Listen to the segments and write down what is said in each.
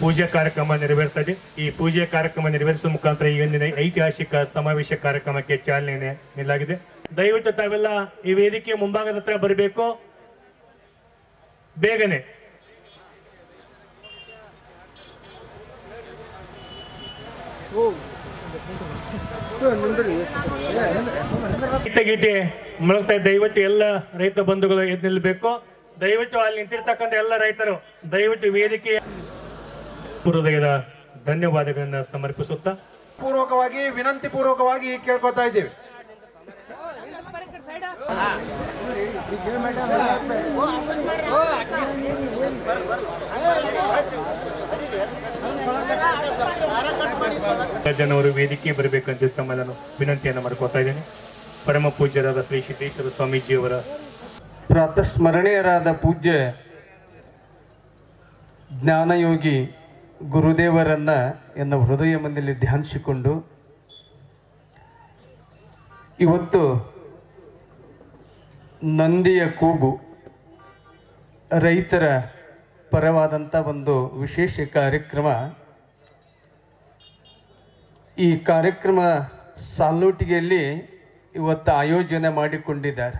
ಪೂಜೆ ಕಾರ್ಯಕ್ರಮ ನೆರವೇರ್ತದೆ. ಈ ಪೂಜೆ ಕಾರ್ಯಕ್ರಮ ನೆರವೇರಿಸುವ ಮುಖಾಂತರ ಈ ಒಂದಿನ ಐತಿಹಾಸಿಕ ಸಮಾವೇಶ ಕಾರ್ಯಕ್ರಮಕ್ಕೆ ಚಾಲನೆ ನೀಡಲಾಗಿದೆ. ದಯವಿಟ್ಟು ತಾವೆಲ್ಲ ಈ ವೇದಿಕೆ ಮುಂಭಾಗದ ಹತ್ರ ಬರಬೇಕು ಬೇಗನೆ. ಗೀತೆ ಮೊಳಗ್ತಾ ದಯವಿಟ್ಟು ಎಲ್ಲ ರೈತ ಬಂಧುಗಳು ಎದ್ದು ನಿಲ್ಲಬೇಕು. ದಯವಿಟ್ಟು ಅಲ್ಲಿ ನಿಂತಿರ್ತಕ್ಕಂಥ ಎಲ್ಲ ರೈತರು ದಯವಿಟ್ಟು ವೇದಿಕೆಯ ಹೃದಯದ ಧನ್ಯವಾದಗಳನ್ನ ಸಮರ್ಪಿಸುತ್ತಾ ಪೂರ್ವಕವಾಗಿ ವಿನಂತಿ ಪೂರ್ವಕವಾಗಿ ಕೇಳ್ಕೊತಾ ಇದ್ದೇವೆ. ಜನರು ವೇದಿಕೆ ಬರಬೇಕಂತ ತಮ್ಮನ್ನು ವಿನಂತಿಯನ್ನು ಮಾಡ್ಕೊತಾ ಇದ್ದೇನೆ. ಪರಮ ಪೂಜ್ಯರಾದ ಶ್ರೀ ಸಿದ್ದೇಶ್ವರ ಸ್ವಾಮೀಜಿಯವರ ಪ್ರಾತಸ್ಮರಣೀಯರಾದ ಪೂಜ್ಯ ಜ್ಞಾನಯೋಗಿ ಗುರುದೇವರನ್ನ ಎನ್ನ ಹೃದಯ ಮನೆಯಲ್ಲಿ ಧ್ಯಾನಿಸಿಕೊಂಡು ಇವತ್ತು ನಂದಿಯ ಕೂಗು ರೈತರ ಪರವಾದಂಥ ಒಂದು ವಿಶೇಷ ಕಾರ್ಯಕ್ರಮ. ಈ ಕಾರ್ಯಕ್ರಮ ಸಾಲೋಟಿಗೆಯಲ್ಲಿ ಇವತ್ತು ಆಯೋಜನೆ ಮಾಡಿಕೊಂಡಿದ್ದಾರೆ.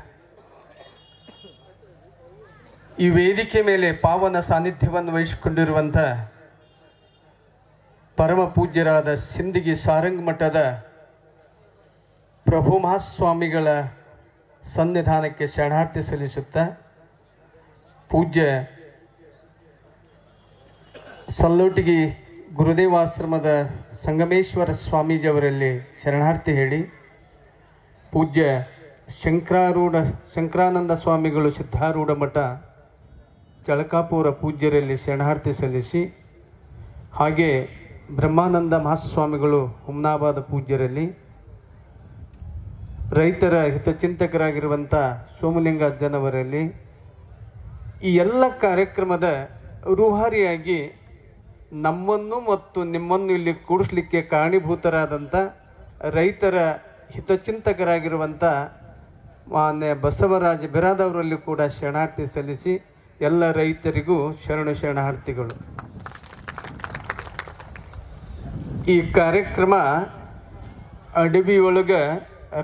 ಈ ವೇದಿಕೆ ಮೇಲೆ ಪಾವನ ಸಾನ್ನಿಧ್ಯವನ್ನು ವಹಿಸಿಕೊಂಡಿರುವಂಥ ಪರಮ ಪೂಜ್ಯರಾದ ಸಿಂದಗಿ ಸಾರಂಗ ಮಠದ ಪ್ರಭು ಮಹಾಸ್ವಾಮಿಗಳ ಸನ್ನಿಧಾನಕ್ಕೆ ಶರಣಾರ್ಥಿ ಸಲ್ಲಿಸುತ್ತಾ ಪೂಜ್ಯ ಸಲ್ಲೋಟಿಗಿ ಗುರುದೇವಾಶ್ರಮದ ಸಂಗಮೇಶ್ವರ ಸ್ವಾಮೀಜಿಯವರಲ್ಲಿ ಶರಣಾರ್ಥಿ ಹೇಳಿ ಪೂಜ್ಯ ಶಂಕರಾನಂದ ಸ್ವಾಮಿಗಳು ಸಿದ್ಧಾರೂಢ ಮಠ ಚಳಕಾಪುರ ಪೂಜ್ಯರಲ್ಲಿ ಶರಣಾರ್ಥಿ ಸಲ್ಲಿಸಿ ಹಾಗೆ ಬ್ರಹ್ಮಾನಂದ ಮಹಾಸ್ವಾಮಿಗಳು ಹುಮ್ನಾಬಾದ ಪೂಜ್ಯರಲ್ಲಿ ರೈತರ ಹಿತಚಿಂತಕರಾಗಿರುವಂಥ ಸೋಮಲಿಂಗಜ್ಜನವರಲ್ಲಿ ಈ ಎಲ್ಲ ಕಾರ್ಯಕ್ರಮದ ರೂಹಾರಿಯಾಗಿ ನಮ್ಮನ್ನು ಮತ್ತು ನಿಮ್ಮನ್ನು ಇಲ್ಲಿ ಕೂಡಿಸ್ಲಿಕ್ಕೆ ಕಾರಣೀಭೂತರಾದಂಥ ರೈತರ ಹಿತಚಿಂತಕರಾಗಿರುವಂಥ ಮಾನ್ಯ ಬಸವರಾಜ ಬಿರಾದವರಲ್ಲಿ ಕೂಡ ಶರಣಾರ್ಥಿ ಸಲ್ಲಿಸಿ ಎಲ್ಲ ರೈತರಿಗೂ ಶರಣಾರ್ಥಿಗಳು. ಈ ಕಾರ್ಯಕ್ರಮ ಅಡವಿಯೊಳಗೆ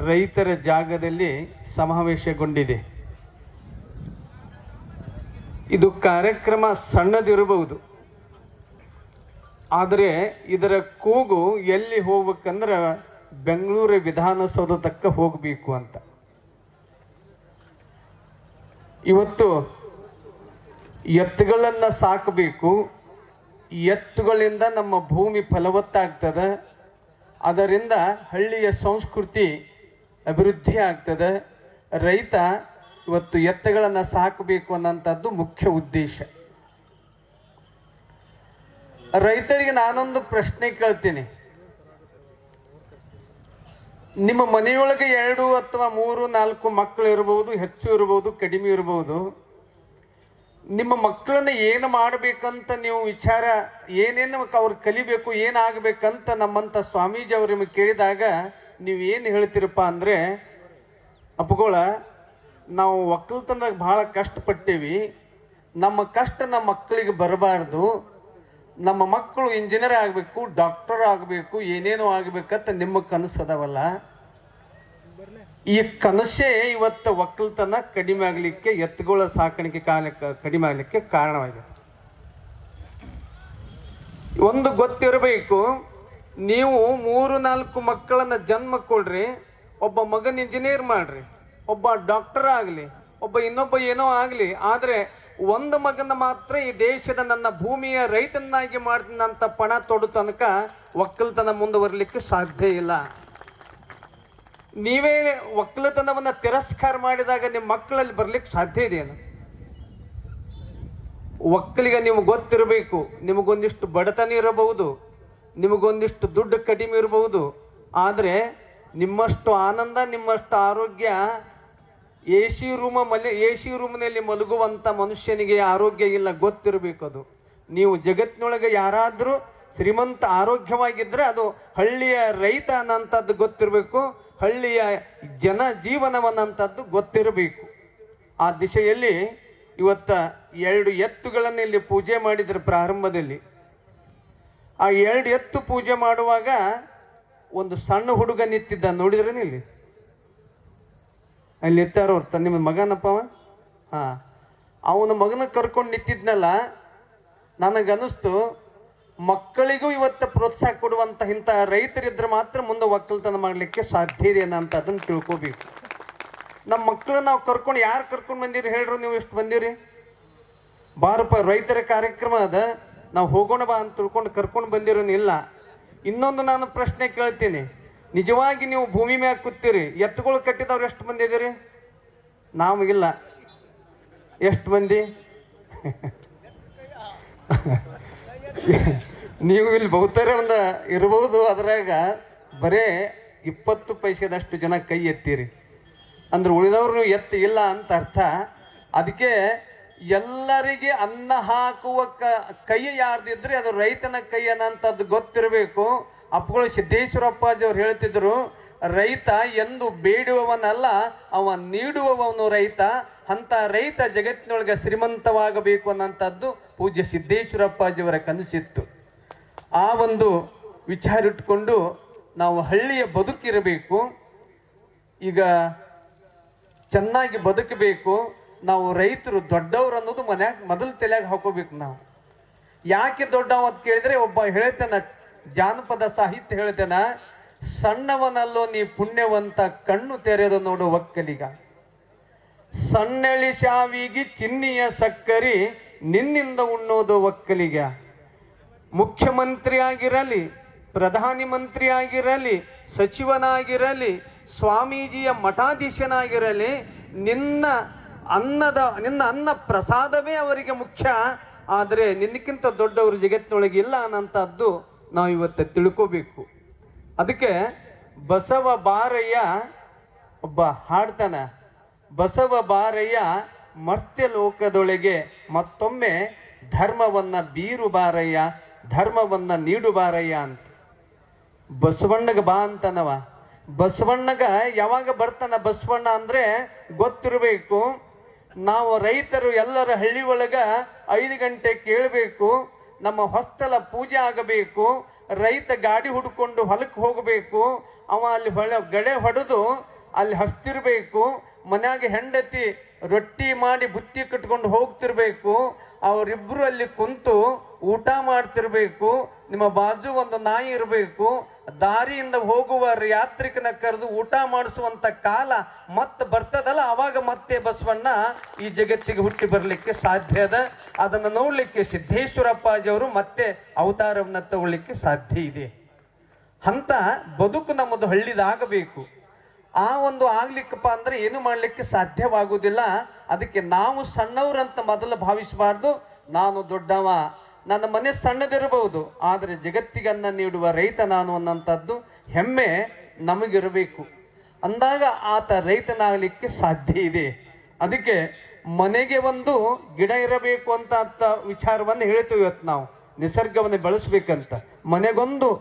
ರೈತರ ಜಾಗದಲ್ಲಿ ಸಮಾವೇಶಗೊಂಡಿದೆ. ಇದು ಕಾರ್ಯಕ್ರಮ ಸಣ್ಣದಿರಬಹುದು, ಆದರೆ ಇದರ ಕೂಗು ಎಲ್ಲಿ ಹೋಗ್ಬೇಕಂದ್ರೆ ಬೆಂಗಳೂರು ವಿಧಾನಸೌಧ ತಕ್ಕ ಹೋಗಬೇಕು ಅಂತ. ಇವತ್ತು ಎತ್ತುಗಳನ್ನು ಸಾಕಬೇಕು, ಎತ್ತುಗಳಿಂದ ನಮ್ಮ ಭೂಮಿ ಫಲವತ್ತಾಗ್ತದೆ, ಅದರಿಂದ ಹಳ್ಳಿಯ ಸಂಸ್ಕೃತಿ ಅಭಿವೃದ್ಧಿ ಆಗ್ತದೆ. ರೈತ ಇವತ್ತು ಎತ್ತುಗಳನ್ನು ಸಾಕಬೇಕು ಅನ್ನೋಂಥದ್ದು ಮುಖ್ಯ ಉದ್ದೇಶ. ರೈತರಿಗೆ ನಾನೊಂದು ಪ್ರಶ್ನೆ ಕೇಳ್ತೀನಿ. ನಿಮ್ಮ ಮನೆಯೊಳಗೆ 2 ಅಥವಾ 3, 4 ಮಕ್ಕಳು ಇರಬಹುದು, ಹೆಚ್ಚು ಇರಬಹುದು, ಕಡಿಮೆ ಇರಬಹುದು. ನಿಮ್ಮ ಮಕ್ಕಳನ್ನ ಏನು ಮಾಡಬೇಕಂತ ನೀವು ವಿಚಾರ ಏನೇನು ಅವ್ರು ಕಲಿಬೇಕು, ಏನಾಗಬೇಕಂತ ನಮ್ಮಂಥ ಸ್ವಾಮೀಜಿ ಅವ್ರು ನಿಮಗೆ ಕೇಳಿದಾಗ ನೀವು ಏನು ಹೇಳ್ತೀರಪ್ಪ ಅಂದರೆ, ಅಪ್ಪಗೋಳ ನಾವು ಒಕ್ಕಲ್ತನದಾಗ ಭಾಳ ಕಷ್ಟಪಟ್ಟೇವಿ, ನಮ್ಮ ಕಷ್ಟ ನಮ್ಮ ಮಕ್ಕಳಿಗೆ ಬರಬಾರ್ದು, ನಮ್ಮ ಮಕ್ಕಳು ಇಂಜಿನಿಯರ್ ಆಗಬೇಕು, ಡಾಕ್ಟರ್ ಆಗಬೇಕು, ಏನೇನೋ ಆಗಬೇಕಂತ ನಿಮ್ಮ ಕನಸು ಅದಾವಲ್ಲ, ಈ ಕನಸೇ ಇವತ್ತು ಒಕ್ಕಲ್ತನ ಕಡಿಮೆ ಆಗಲಿಕ್ಕೆ, ಎತ್ತುಗಳ ಸಾಕಾಣಿಕೆ ಕಡಿಮೆ ಆಗಲಿಕ್ಕೆ ಕಾರಣವಾಗಿದೆ. ಒಂದು ಗೊತ್ತಿರಬೇಕು, ನೀವು 3-4 ಮಕ್ಕಳನ್ನ ಜನ್ಮ ಕೊಡ್ರಿ, ಒಬ್ಬ ಮಗನ ಇಂಜಿನಿಯರ್ ಮಾಡ್ರಿ, ಒಬ್ಬ ಡಾಕ್ಟರ್ ಆಗಲಿ, ಒಬ್ಬ ಇನ್ನೊಬ್ಬ ಏನೋ ಆಗಲಿ, ಆದರೆ ಒಂದು ಮಗನ ಮಾತ್ರ ಈ ದೇಶದ ನನ್ನ ಭೂಮಿಯ ರೈತನಾಗಿ ಮಾಡ್ತೀನಂತ ಪಣ ತೊಡು ತನಕ ಒಕ್ಕಲ್ತನ ಮುಂದುವರಲಿಕ್ಕೆ ಸಾಧ್ಯ ಇಲ್ಲ. ನೀವೇ ಒಕ್ಕಲತನವನ್ನು ತಿರಸ್ಕಾರ ಮಾಡಿದಾಗ ನಿಮ್ಮ ಮಕ್ಕಳಲ್ಲಿ ಬರ್ಲಿಕ್ಕೆ ಸಾಧ್ಯ ಇದೆಯೇನು? ಒಕ್ಕಲಿಗೆ ನಿಮ್ಗೆ ಗೊತ್ತಿರಬೇಕು, ನಿಮಗೊಂದಿಷ್ಟು ಬಡತನ ಇರಬಹುದು, ನಿಮಗೊಂದಿಷ್ಟು ದುಡ್ಡು ಕಡಿಮೆ ಇರಬಹುದು, ಆದರೆ ನಿಮ್ಮಷ್ಟು ಆನಂದ, ನಿಮ್ಮಷ್ಟು ಆರೋಗ್ಯ ಎ ಸಿ ರೂಮ್ನಲ್ಲಿ ಮಲಗುವಂಥ ಮನುಷ್ಯನಿಗೆ ಆರೋಗ್ಯ ಇಲ್ಲ, ಗೊತ್ತಿರಬೇಕು. ಅದು ನೀವು ಜಗತ್ತಿನೊಳಗೆ ಯಾರಾದರೂ ಶ್ರೀಮಂತ ಆರೋಗ್ಯವಾಗಿದ್ದರೆ ಅದು ಹಳ್ಳಿಯ ರೈತ ಅನ್ನೋಂಥದ್ದು ಗೊತ್ತಿರಬೇಕು, ಹಳ್ಳಿಯ ಜನ ಜೀವನವನ್ನಂಥದ್ದು ಗೊತ್ತಿರಬೇಕು. ಆ ದಿಶೆಯಲ್ಲಿ ಇವತ್ತು 2 ಎತ್ತುಗಳನ್ನು ಇಲ್ಲಿ ಪೂಜೆ ಮಾಡಿದ್ರು ಪ್ರಾರಂಭದಲ್ಲಿ. ಆ 2 ಎತ್ತು ಪೂಜೆ ಮಾಡುವಾಗ ಒಂದು ಸಣ್ಣ ಹುಡುಗ ನಿಂತಿದ್ದ, ನೋಡಿದ್ರೇನು ಇಲ್ಲಿ? ಅಲ್ಲಿ ನಿಂತಾರ ಅವ್ರು ನಿಮ್ಮ ಮಗನಪ್ಪ ಅವ. ಹಾಂ, ಅವನ ಮಗನ ಕರ್ಕೊಂಡು ನಿಂತಿದ್ನಲ್ಲ, ನನಗನ್ನಿಸ್ತು ಮಕ್ಕಳಿಗೂ ಇವತ್ತು ಪ್ರೋತ್ಸಾಹ ಕೊಡುವಂಥ ಇಂಥ ರೈತರಿದ್ರೆ ಮಾತ್ರ ಮುಂದೆ ಒಕ್ಕಲ್ತನ ಮಾಡಲಿಕ್ಕೆ ಸಾಧ್ಯ ಇದೆ ಅಂತ ಅದನ್ನು ತಿಳ್ಕೊಬೇಕು. ನಮ್ಮ ಮಕ್ಕಳು ನಾವು ಕರ್ಕೊಂಡು ಯಾರು ಕರ್ಕೊಂಡು ಬಂದಿರಿ ಹೇಳ್ರು? ನೀವು ಎಷ್ಟು ಬಂದಿರಿ? ಬಾರಪ್ಪ ರೈತರ ಕಾರ್ಯಕ್ರಮ ಅದ, ನಾವು ಹೋಗೋಣ ಬಾ ಅಂತ ತಿಳ್ಕೊಂಡು ಕರ್ಕೊಂಡು ಬಂದಿರೋನಿಲ್ಲ. ಇನ್ನೊಂದು ನಾನು ಪ್ರಶ್ನೆ ಕೇಳ್ತೀನಿ, ನಿಜವಾಗಿ ನೀವು ಭೂಮಿ ಮ್ಯಾಗ ಕೂತೀರಿ, ಎತ್ತುಗಳು ಕಟ್ಟಿದವ್ರು ಎಷ್ಟು ಮಂದಿ ಇದ್ದೀರಿ? ನಾವು ಇಲ್ಲ. ಎಷ್ಟು ಮಂದಿ? ನೀವು ಇಲ್ಲಿ ಬಹುತೇಕ ಒಂದು ಇರ್ಬೋದು, ಅದ್ರಾಗ ಬರೇ 20 ಪೈಸೆದಷ್ಟು ಜನ ಕೈ ಎತ್ತೀರಿ ಅಂದ್ರೆ ಉಳಿದವ್ರು ಎತ್ತು ಇಲ್ಲ ಅಂತ ಅರ್ಥ. ಅದಕ್ಕೆ ಎಲ್ಲರಿಗೆ ಅನ್ನ ಹಾಕುವ ಕೈ ಯಾರ್ದಿದ್ರೆ ಅದು ರೈತನ ಕೈ ಅನ್ನೋಂಥದ್ದು ಗೊತ್ತಿರಬೇಕು. ಅಪ್ಪಗಳು ಸಿದ್ದೇಶ್ವರಪ್ಪಾಜಿ ಅವ್ರು ಹೇಳ್ತಿದ್ರು, ರೈತ ಎಂದು ಬೇಡುವವನಲ್ಲ, ಅವ ನೀಡುವವನು ರೈತ. ಅಂತ ರೈತ ಜಗತ್ತಿನೊಳಗೆ ಶ್ರೀಮಂತವಾಗಬೇಕು ಅನ್ನೋಂಥದ್ದು ಪೂಜ್ಯ ಸಿದ್ದೇಶ್ವರಪ್ಪಾಜಿಯವರ ಕನಸಿತ್ತು. ಆ ಒಂದು ವಿಚಾರ ಇಟ್ಕೊಂಡು ನಾವು ಹಳ್ಳಿಯ ಬದುಕಿರಬೇಕು. ಈಗ ಚೆನ್ನಾಗಿ ಬದುಕಬೇಕು. ನಾವು ರೈತರು ದೊಡ್ಡವರು ಅನ್ನೋದು ಮನ್ಯಾಗ ಮೊದಲು ತಲೆಯಾಗ ಹಾಕೋಬೇಕು. ನಾವು ಯಾಕೆ ದೊಡ್ಡವ ಅಂತ ಕೇಳಿದ್ರೆ, ಒಬ್ಬ ಹೇಳ್ತಾನ, ಜಾನಪದ ಸಾಹಿತ್ಯ ಹೇಳ್ತಾನ, ಸಣ್ಣವನಲ್ಲೋ ನೀ ಪುಣ್ಯವಂತ, ಕಣ್ಣು ತೆರೆದು ನೋಡು ಒಕ್ಕಲಿಗ, ಸಣ್ಣಳಿ ಶಾವಿಗೆ ಚಿನ್ನಿಯ ಸಕ್ಕರಿ, ನಿನ್ನಿಂದ ಉಣ್ಣೋದು ಒಕ್ಕಲಿಗ. ಮುಖ್ಯಮಂತ್ರಿ ಆಗಿರಲಿ, ಪ್ರಧಾನಿ ಮಂತ್ರಿ ಆಗಿರಲಿ, ಸಚಿವನಾಗಿರಲಿ, ಸ್ವಾಮೀಜಿಯ ಮಠಾಧೀಶನಾಗಿರಲಿ, ನಿನ್ನ ಅನ್ನ ಪ್ರಸಾದವೇ ಅವರಿಗೆ ಮುಖ್ಯ. ಆದರೆ ನಿನ್ನಕ್ಕಿಂತ ದೊಡ್ಡವರು ಜಗತ್ತಿನೊಳಗೆ ಇಲ್ಲ ಅನ್ನೋಂಥದ್ದು ನಾವು ಇವತ್ತು ತಿಳ್ಕೋಬೇಕು. ಅದಕ್ಕೆ ಬಸವ ಬಾರಯ್ಯ ಒಬ್ಬ ಹಾಡ್ತಾನ, ಬಸವ ಬಾರಯ್ಯ ಮರ್ತ್ಯ ಲೋಕದೊಳಗೆ ಮತ್ತೊಮ್ಮೆ ಧರ್ಮವನ್ನ ಬೀರು ಬಾರಯ್ಯ, ಧರ್ಮವನ್ನ ನೀಡು ಬಾರಯ್ಯ ಅಂತ. ಬಸವಣ್ಣಗ ಬಾ ಅಂತನವ. ಬಸವಣ್ಣಗ ಯಾವಾಗ ಬರ್ತಾನ ಬಸವಣ್ಣ ಅಂದ್ರೆ ಗೊತ್ತಿರಬೇಕು. ನಾವು ರೈತರು ಎಲ್ಲರ ಹಳ್ಳಿ ಒಳಗ 5 ಗಂಟೆ ಕೇಳಬೇಕು, ನಮ್ಮ ಹೊಸ್ತಲ ಪೂಜೆ ಆಗಬೇಕು, ರೈತ ಗಾಡಿ ಹುಡ್ಕೊಂಡು ಹೊಲಕ್ಕೆ ಹೋಗಬೇಕು, ಅವ ಅಲ್ಲಿ ಗಡೆ ಹೊಡೆದು ಅಲ್ಲಿ ಹಸ್ತಿರ್ಬೇಕು, ಮನ್ಯಾಗ ಹೆಂಡತಿ ರೊಟ್ಟಿ ಮಾಡಿ ಬುತ್ತಿ ಕಟ್ಕೊಂಡು ಹೋಗ್ತಿರ್ಬೇಕು, ಅವರಿಬ್ರು ಅಲ್ಲಿ ಕುಂತು ಊಟ ಮಾಡ್ತಿರ್ಬೇಕು, ನಿಮ್ಮ ಬಾಜು ಒಂದು ನಾಯಿ ಇರಬೇಕು, ದಾರಿಯಿಂದ ಹೋಗುವ ಯಾತ್ರಿಕನ ಕರೆದು ಊಟ ಮಾಡಿಸುವಂತ ಕಾಲ ಮತ್ತೆ ಬರ್ತದಲ್ಲ, ಅವಾಗ ಮತ್ತೆ ಬಸವಣ್ಣ ಈ ಜಗತ್ತಿಗೆ ಹುಟ್ಟಿ ಬರಲಿಕ್ಕೆ ಸಾಧ್ಯ ಅದ. ಅದನ್ನು ನೋಡ್ಲಿಕ್ಕೆ ಸಿದ್ದೇಶ್ವರಪ್ಪಾಜಿಯವರು ಮತ್ತೆ ಅವತಾರವನ್ನ ತಗೊಳ್ಳಿಕ್ಕೆ ಸಾಧ್ಯ ಇದೆ. ಅಂತ ಬದುಕು ನಮ್ಮದು ಹಳ್ಳಿದಾಗಬೇಕು. ಆ ಒಂದು ಆಗ್ಲಿಕ್ಕಪ್ಪ ಅಂದ್ರೆ ಏನು ಮಾಡ್ಲಿಕ್ಕೆ ಸಾಧ್ಯವಾಗುವುದಿಲ್ಲ. ಅದಕ್ಕೆ ನಾವು ಸಣ್ಣವ್ರಂತ ಮೊದಲು ಭಾವಿಸಬಾರ್ದು. ನಾನು ದೊಡ್ಡವ, ನನ್ನ ಮನೆ ಸಣ್ಣದಿರಬಹುದು, ಆದರೆ ಜಗತ್ತಿಗನ್ನ ನೀಡುವ ರೈತ ನಾನು ಅನ್ನೋಂಥದ್ದು ಹೆಮ್ಮೆ ನಮಗಿರಬೇಕು. ಅಂದಾಗ ಆತ ರೈತನಾಗಲಿಕ್ಕೆ ಸಾಧ್ಯ ಇದೆ. ಅದಕ್ಕೆ ಮನೆಗೆ ಒಂದು ಗಿಡ ಇರಬೇಕು ಅಂತ ವಿಚಾರವನ್ನು ಹೇಳ್ತೀವಿ ಇವತ್ತು ನಾವು. ನಿಸರ್ಗವನ್ನು ಬೆಳೆಸ್ಬೇಕಂತ, ಮನೆಗೊಂದು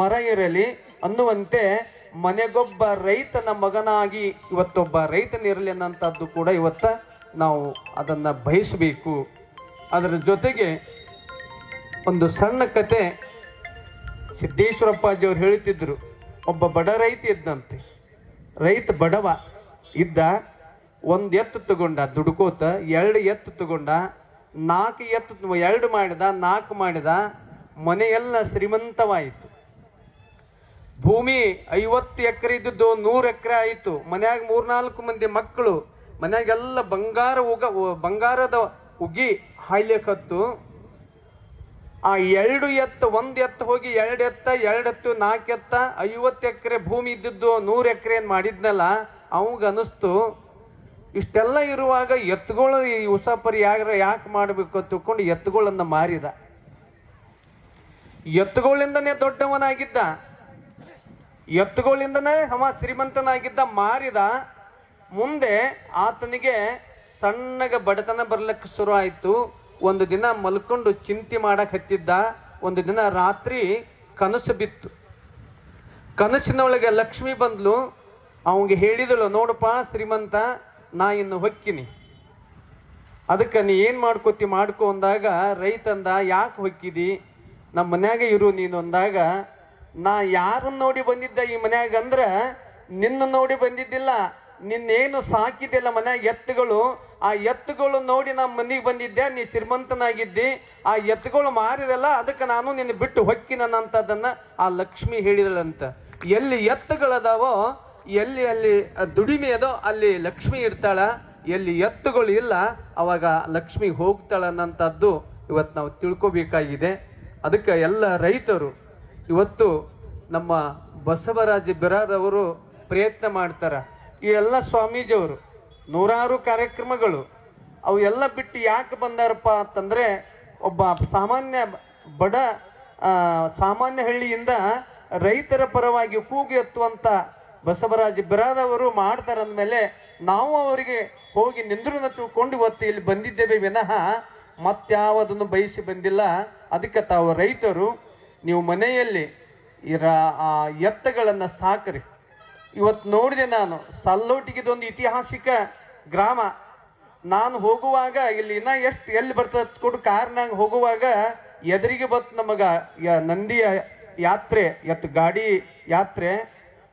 ಮರ ಇರಲಿ ಅನ್ನುವಂತೆ ಮನೆಗೊಬ್ಬ ರೈತನ ಮಗನಾಗಿ ಇವತ್ತೊಬ್ಬ ರೈತನಿರಲಿ ಅನ್ನೋಂಥದ್ದು ಕೂಡ ಇವತ್ತ ನಾವು ಅದನ್ನು ಬಯಸಬೇಕು. ಅದರ ಜೊತೆಗೆ ಒಂದು ಸಣ್ಣ ಕತೆ ಸಿದ್ದೇಶ್ವರಪ್ಪಾಜಿಯವ್ರು ಹೇಳ್ತಿದ್ರು. ಒಬ್ಬ ಬಡ ರೈತ ಇದ್ದಂತೆ. ರೈತ ಬಡವ ಇದ್ದ. 1 ಎತ್ತು ತಗೊಂಡ ದುಡ್ಕೋತ, 2 ಎತ್ತು ತಗೊಂಡ, 4 ಎತ್ತು 2 ಮಾಡಿದ, 4 ಮಾಡಿದ. ಮನೆಯೆಲ್ಲ ಶ್ರೀಮಂತವಾಯಿತು. ಭೂಮಿ 50 ಎಕರೆ ಇದ್ದದ್ದು 100 ಎಕರೆ ಆಯಿತು. ಮನ್ಯಾಗ 3-4 ಮಂದಿ ಮಕ್ಕಳು. ಮನ್ಯಾಗೆಲ್ಲ ಬಂಗಾರದ ಉಗಿ ಹಾಯ್ಲಿಕ್ಕತ್ತು. ಆ 2 ಎತ್ತು 1 ಎತ್ತು ಹೋಗಿ 2 ಎತ್ತ, 2 ಎತ್ತು 4 ಎತ್ತ, 50 ಎಕರೆ ಭೂಮಿ ಇದ್ದದ್ದು 100 ಎಕರೆ ಏನು ಮಾಡಿದ್ನಲ್ಲ, ಅವಂಗ ಅನಿಸ್ತು ಇಷ್ಟೆಲ್ಲ ಇರುವಾಗ ಎತ್ತುಗಳು ಈ ಉಸಾಪರಿ ಯಾಕೆ ಮಾಡಬೇಕು ಅಂತ ತಿಳ್ಕೊಂಡು ಎತ್ತುಗಳನ್ನ ಮಾರಿದ. ಎತ್ತುಗಳಿಂದನೇ ದೊಡ್ಡವನಾಗಿದ್ದ, ಎತ್ತುಗಳಿಂದನೇ ಅವ ಶ್ರೀಮಂತನಾಗಿದ್ದ. ಮಾರಿದ. ಮುಂದೆ ಆತನಿಗೆ ಸಣ್ಣಗೆ ಬಡತನ ಬರ್ಲಿಕ್ಕೆ ಶುರು ಆಯಿತು. ಒಂದು ದಿನ ಮಲ್ಕೊಂಡು ಚಿಂತೆ ಮಾಡಕ್ಕೆ ಹತ್ತಿದ್ದ. ಒಂದು ದಿನ ರಾತ್ರಿ ಕನಸು ಬಿತ್ತು. ಕನಸಿನೊಳಗೆ ಲಕ್ಷ್ಮಿ ಬಂದ್ಲು. ಅವಂಗೆ ಹೇಳಿದಳು, ನೋಡಪ್ಪ ಶ್ರೀಮಂತ, ನಾ ಇನ್ನು ಹೊಕ್ಕಿನಿ, ಅದಕ್ಕೆ ನೀ ಏನು ಮಾಡ್ಕೋತಿ ಮಾಡ್ಕೊ ಅಂದಾಗ ರೈತಂದ, ಯಾಕೆ ಹೊಕ್ಕಿದಿ? ನಮ್ಮ ಮನ್ಯಾಗ ಇರು ನೀನು ಅಂದಾಗ, ನಾ ಯಾರನ್ನ ನೋಡಿ ಬಂದಿದ್ದ ಈ ಮನ್ಯಾಗ ಅಂದ್ರೆ ನಿನ್ನ ನೋಡಿ ಬಂದಿದ್ದಿಲ್ಲ, ನಿನ್ನೇನು ಸಾಕಿದ್ದಿಲ್ಲ ಮನ್ಯಾಗ ಎತ್ತುಗಳು, ಆ ಎತ್ತುಗಳು ನೋಡಿ ನಮ್ಮ ಮನೆಗೆ ಬಂದಿದ್ದೆ. ನೀ ಶ್ರೀಮಂತನಾಗಿದ್ದಿ, ಆ ಎತ್ತುಗಳು ಮಾರಿದಲ್ಲ, ಅದಕ್ಕೆ ನಾನು ನಿನ್ನ ಬಿಟ್ಟು ಹೊಕ್ಕಿನಂತದನ್ನ ಆ ಲಕ್ಷ್ಮಿ ಹೇಳಿದಳಂತ. ಎಲ್ಲಿ ಎತ್ತುಗಳದಾವೋ, ಎಲ್ಲಿ ಅಲ್ಲಿ ದುಡಿಮೆ ಅದೋ ಅಲ್ಲಿ ಲಕ್ಷ್ಮಿ ಇರ್ತಾಳ, ಎಲ್ಲಿ ಎತ್ತುಗಳು ಇಲ್ಲ ಅವಾಗ ಲಕ್ಷ್ಮಿ ಹೋಗ್ತಾಳ ಅನ್ನಂಥದ್ದು ಇವತ್ತು ನಾವು ತಿಳ್ಕೊಬೇಕಾಗಿದೆ. ಅದಕ್ಕೆ ಎಲ್ಲ ರೈತರು ಇವತ್ತು ನಮ್ಮ ಬಸವರಾಜ ಬಿರಾದವರು ಪ್ರಯತ್ನ ಮಾಡ್ತಾರೆ. ಈ ಎಲ್ಲ ಸ್ವಾಮೀಜಿಯವರು ನೂರಾರು ಕಾರ್ಯಕ್ರಮಗಳು ಅವು ಎಲ್ಲ ಬಿಟ್ಟು ಯಾಕೆ ಬಂದಾರಪ್ಪ ಅಂತಂದರೆ, ಒಬ್ಬ ಸಾಮಾನ್ಯ ಹಳ್ಳಿಯಿಂದ ರೈತರ ಪರವಾಗಿ ಕೂಗು ಎತ್ತುವಂಥ ಬಸವರಾಜ ಬಿರಾದವರು ಮಾಡ್ತಾರಂದಮೇಲೆ ನಾವು ಅವರಿಗೆ ಹೋಗಿ ನಿಂದ್ರನ್ನ ತಿಳ್ಕೊಂಡು ಇವತ್ತು ಇಲ್ಲಿ ಬಂದಿದ್ದೇವೆ ವಿನಃ ಮತ್ಯಾವುದನ್ನು ಬಯಸಿ ಬಂದಿಲ್ಲ. ಅದಕ್ಕೆ ತಾವು ರೈತರು ನೀವು ಮನೆಯಲ್ಲಿ ಆ ಎತ್ತುಗಳನ್ನು ಸಾಕ್ರಿ. ಇವತ್ತು ನೋಡಿದೆ ನಾನು, ಸಲ್ಲೋಟಿಗಿದೊಂದು ಐತಿಹಾಸಿಕ ಗ್ರಾಮ. ನಾನು ಹೋಗುವಾಗ ಇಲ್ಲಿ ಇನ್ನ ಎಲ್ಲಿ ಬರ್ತದೆ ಕೊಡು ಕಾರ್ನಾಗ ಹೋಗುವಾಗ ಎದುರಿಗೆ ಬತ್ತು ನಮಗೆ ನಂದಿಯ ಯಾತ್ರೆ, ಗಾಡಿ ಯಾತ್ರೆ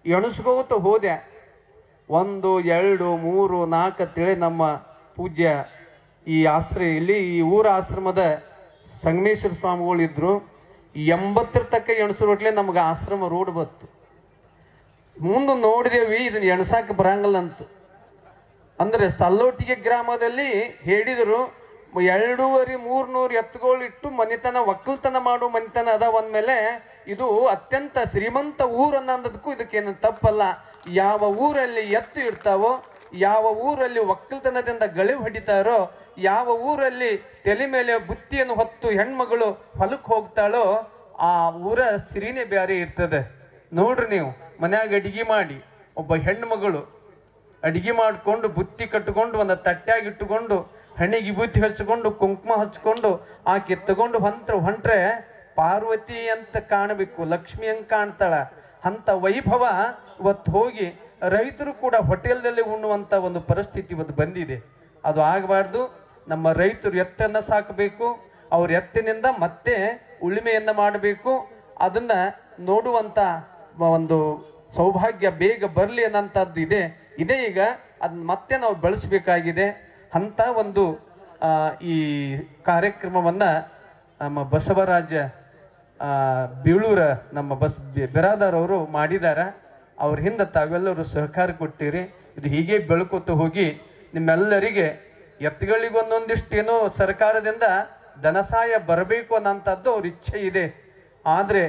ಎಣಿಸ್ಕೋತ ಹೋದೆ. 1 2 3 4 ಅಂತೇಳಿ ನಮ್ಮ ಪೂಜ್ಯ ಈ ಇಲ್ಲಿ ಈ ಊರ ಆಶ್ರಮದ ಸಂಗಮೇಶ್ವರ ಸ್ವಾಮಿಗಳು ಇದ್ರು. 80 ತಕ್ಕ ಎಣಸೋಟ್ಲೆ ನಮ್ಗೆ ಆಶ್ರಮ ರೋಡ್ ಬತ್ತು. ಮುಂದೆ ನೋಡಿದೇವಿ ಇದನ್ನ ಎಣಸಾಕ ಬರಂಗಿಲ್ಲ ಅಂತ. ಅಂದ್ರೆ ಸಲ್ಲೋಟಿಗೆ ಗ್ರಾಮದಲ್ಲಿ ಹೇಳಿದರು 200-300 ಎತ್ತುಗಳು ಇಟ್ಟು ಮನೆತನ ಒಕ್ಕಲ್ತನ ಮಾಡೋ ಮನೆತನ ಅದ. ಅಂದಮೇಲೆ ಇದು ಅತ್ಯಂತ ಶ್ರೀಮಂತ ಊರು ಅನ್ನೋದಕ್ಕೂ ಇದಕ್ಕೇನು ತಪ್ಪಲ್ಲ. ಯಾವ ಊರಲ್ಲಿ ಎತ್ತು ಇರ್ತಾವೋ, ಯಾವ ಊರಲ್ಲಿ ಒಕ್ಕಲ್ತನದಿಂದ ಗಳಿವು ಹೊಡಿತಾರೋ, ಯಾವ ಊರಲ್ಲಿ ತಲೆ ಮೇಲೆ ಬುತ್ತಿಯನ್ನು ಹೊತ್ತು ಹೆಣ್ಮಗಳು ಹೊಲಕ್ಕೆ ಹೋಗ್ತಾಳೋ ಆ ಊರ ಸಿರಿನೇ ಬೇರೆ ಇರ್ತದೆ. ನೋಡ್ರಿ ನೀವು ಮನ್ಯಾಗ ಅಡಿಗೆ ಮಾಡಿ ಒಬ್ಬ ಹೆಣ್ಮಗಳು ಅಡಿಗೆ ಮಾಡಿಕೊಂಡು ಬುತ್ತಿ ಕಟ್ಟಿಕೊಂಡು ಒಂದು ತಟ್ಟ್ಯಾಗ ಇಟ್ಟುಕೊಂಡು ಹಣೆಗೆ ಬುತ್ತಿ ಹಚ್ಕೊಂಡು ಕುಂಕುಮ ಹಚ್ಕೊಂಡು ಆಕೆ ತಗೊಂಡು ಹೊಂಟ್ರೆ ಪಾರ್ವತಿ ಅಂತ ಕಾಣಬೇಕು, ಲಕ್ಷ್ಮಿ ಹಂಗೆ ಕಾಣ್ತಾಳ. ಅಂತ ವೈಭವ ಇವತ್ತು ಹೋಗಿ ರೈತರು ಕೂಡ ಹೋಟೆಲ್ದಲ್ಲಿ ಉಣ್ಣುವಂಥ ಒಂದು ಪರಿಸ್ಥಿತಿ ಇವತ್ತು ಬಂದಿದೆ. ಅದು ಆಗಬಾರ್ದು. ನಮ್ಮ ರೈತರು ಎತ್ತನ್ನು ಸಾಕಬೇಕು, ಅವ್ರ ಎತ್ತಿನಿಂದ ಮತ್ತೆ ಉಳುಮೆಯನ್ನು ಮಾಡಬೇಕು. ಅದನ್ನ ನೋಡುವಂಥ ಒಂದು ಸೌಭಾಗ್ಯ ಬೇಗ ಬರಲಿ ಅನ್ನೋಂಥದ್ದು ಇದೆ. ಈಗ ಅದನ್ನ ಮತ್ತೆ ನಾವು ಬೆಳೆಸಬೇಕಾಗಿದೆ. ಅಂಥ ಒಂದು ಈ ಕಾರ್ಯಕ್ರಮವನ್ನು ನಮ್ಮ ಬಸವರಾಜ ಬೀಳೂರ ನಮ್ಮ ಬಿರಾದಾರವರು ಮಾಡಿದ್ದಾರೆ. ಅವ್ರ ಹಿಂದೆ ತಾವೆಲ್ಲರೂ ಸಹಕಾರ ಕೊಟ್ಟಿರಿ. ಇದು ಹೀಗೆ ಬೆಳ್ಕೊತ ಹೋಗಿ ನಿಮ್ಮೆಲ್ಲರಿಗೆ ಎತ್ತುಗಳಿಗೊಂದೊಂದಿಷ್ಟೇನೋ ಸರ್ಕಾರದಿಂದ ಧನಸಹಾಯ ಬರಬೇಕು ಅನ್ನೋಂಥದ್ದು ಅವ್ರ ಇಚ್ಛೆ ಇದೆ. ಆದರೆ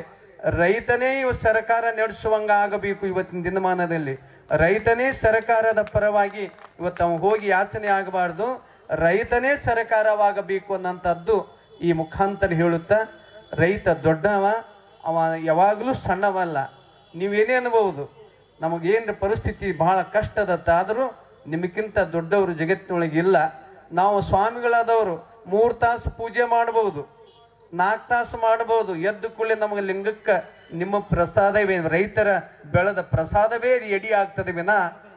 ರೈತನೇ ಸರ್ಕಾರ ನಡೆಸುವಂಗ ಆಗಬೇಕು. ಇವತ್ತಿನ ದಿನಮಾನದಲ್ಲಿ ರೈತನೇ ಸರ್ಕಾರದ ಪರವಾಗಿ ಇವತ್ತು ಅವ ಹೋಗಿ ಯಾಚನೆ ಆಗಬಾರ್ದು, ರೈತನೇ ಸರ್ಕಾರವಾಗಬೇಕು ಅನ್ನೋಂಥದ್ದು ಈ ಮುಖಾಂತರ ಹೇಳುತ್ತಾ, ರೈತ ದೊಡ್ಡವ, ಅವ ಯಾವಾಗಲೂ ಸಣ್ಣವಲ್ಲ. ನೀವೇನೇ ಅನ್ಬಹುದು, ನಮಗೇನು ಪರಿಸ್ಥಿತಿ ಬಹಳ ಕಷ್ಟದತ್ತಾದರೂ ನಿಮಗಿಂತ ದೊಡ್ಡವರು ಜಗತ್ತಿನೊಳಗೆ ಇಲ್ಲ. ನಾವು ಸ್ವಾಮಿಗಳಾದವರು 3 ತಾಸು ಪೂಜೆ ಮಾಡಬಹುದು, 4 ತಾಸು ಮಾಡಬಹುದು. ಎದ್ದು ಕೂಡಲೇ ನಮಗೆ ಲಿಂಗಕ್ಕೆ ನಿಮ್ಮ ಪ್ರಸಾದವೇ, ರೈತರ ಬೆಳೆದ ಪ್ರಸಾದವೇ ಎಡಿ ಆಗ್ತದೆ ವಿನ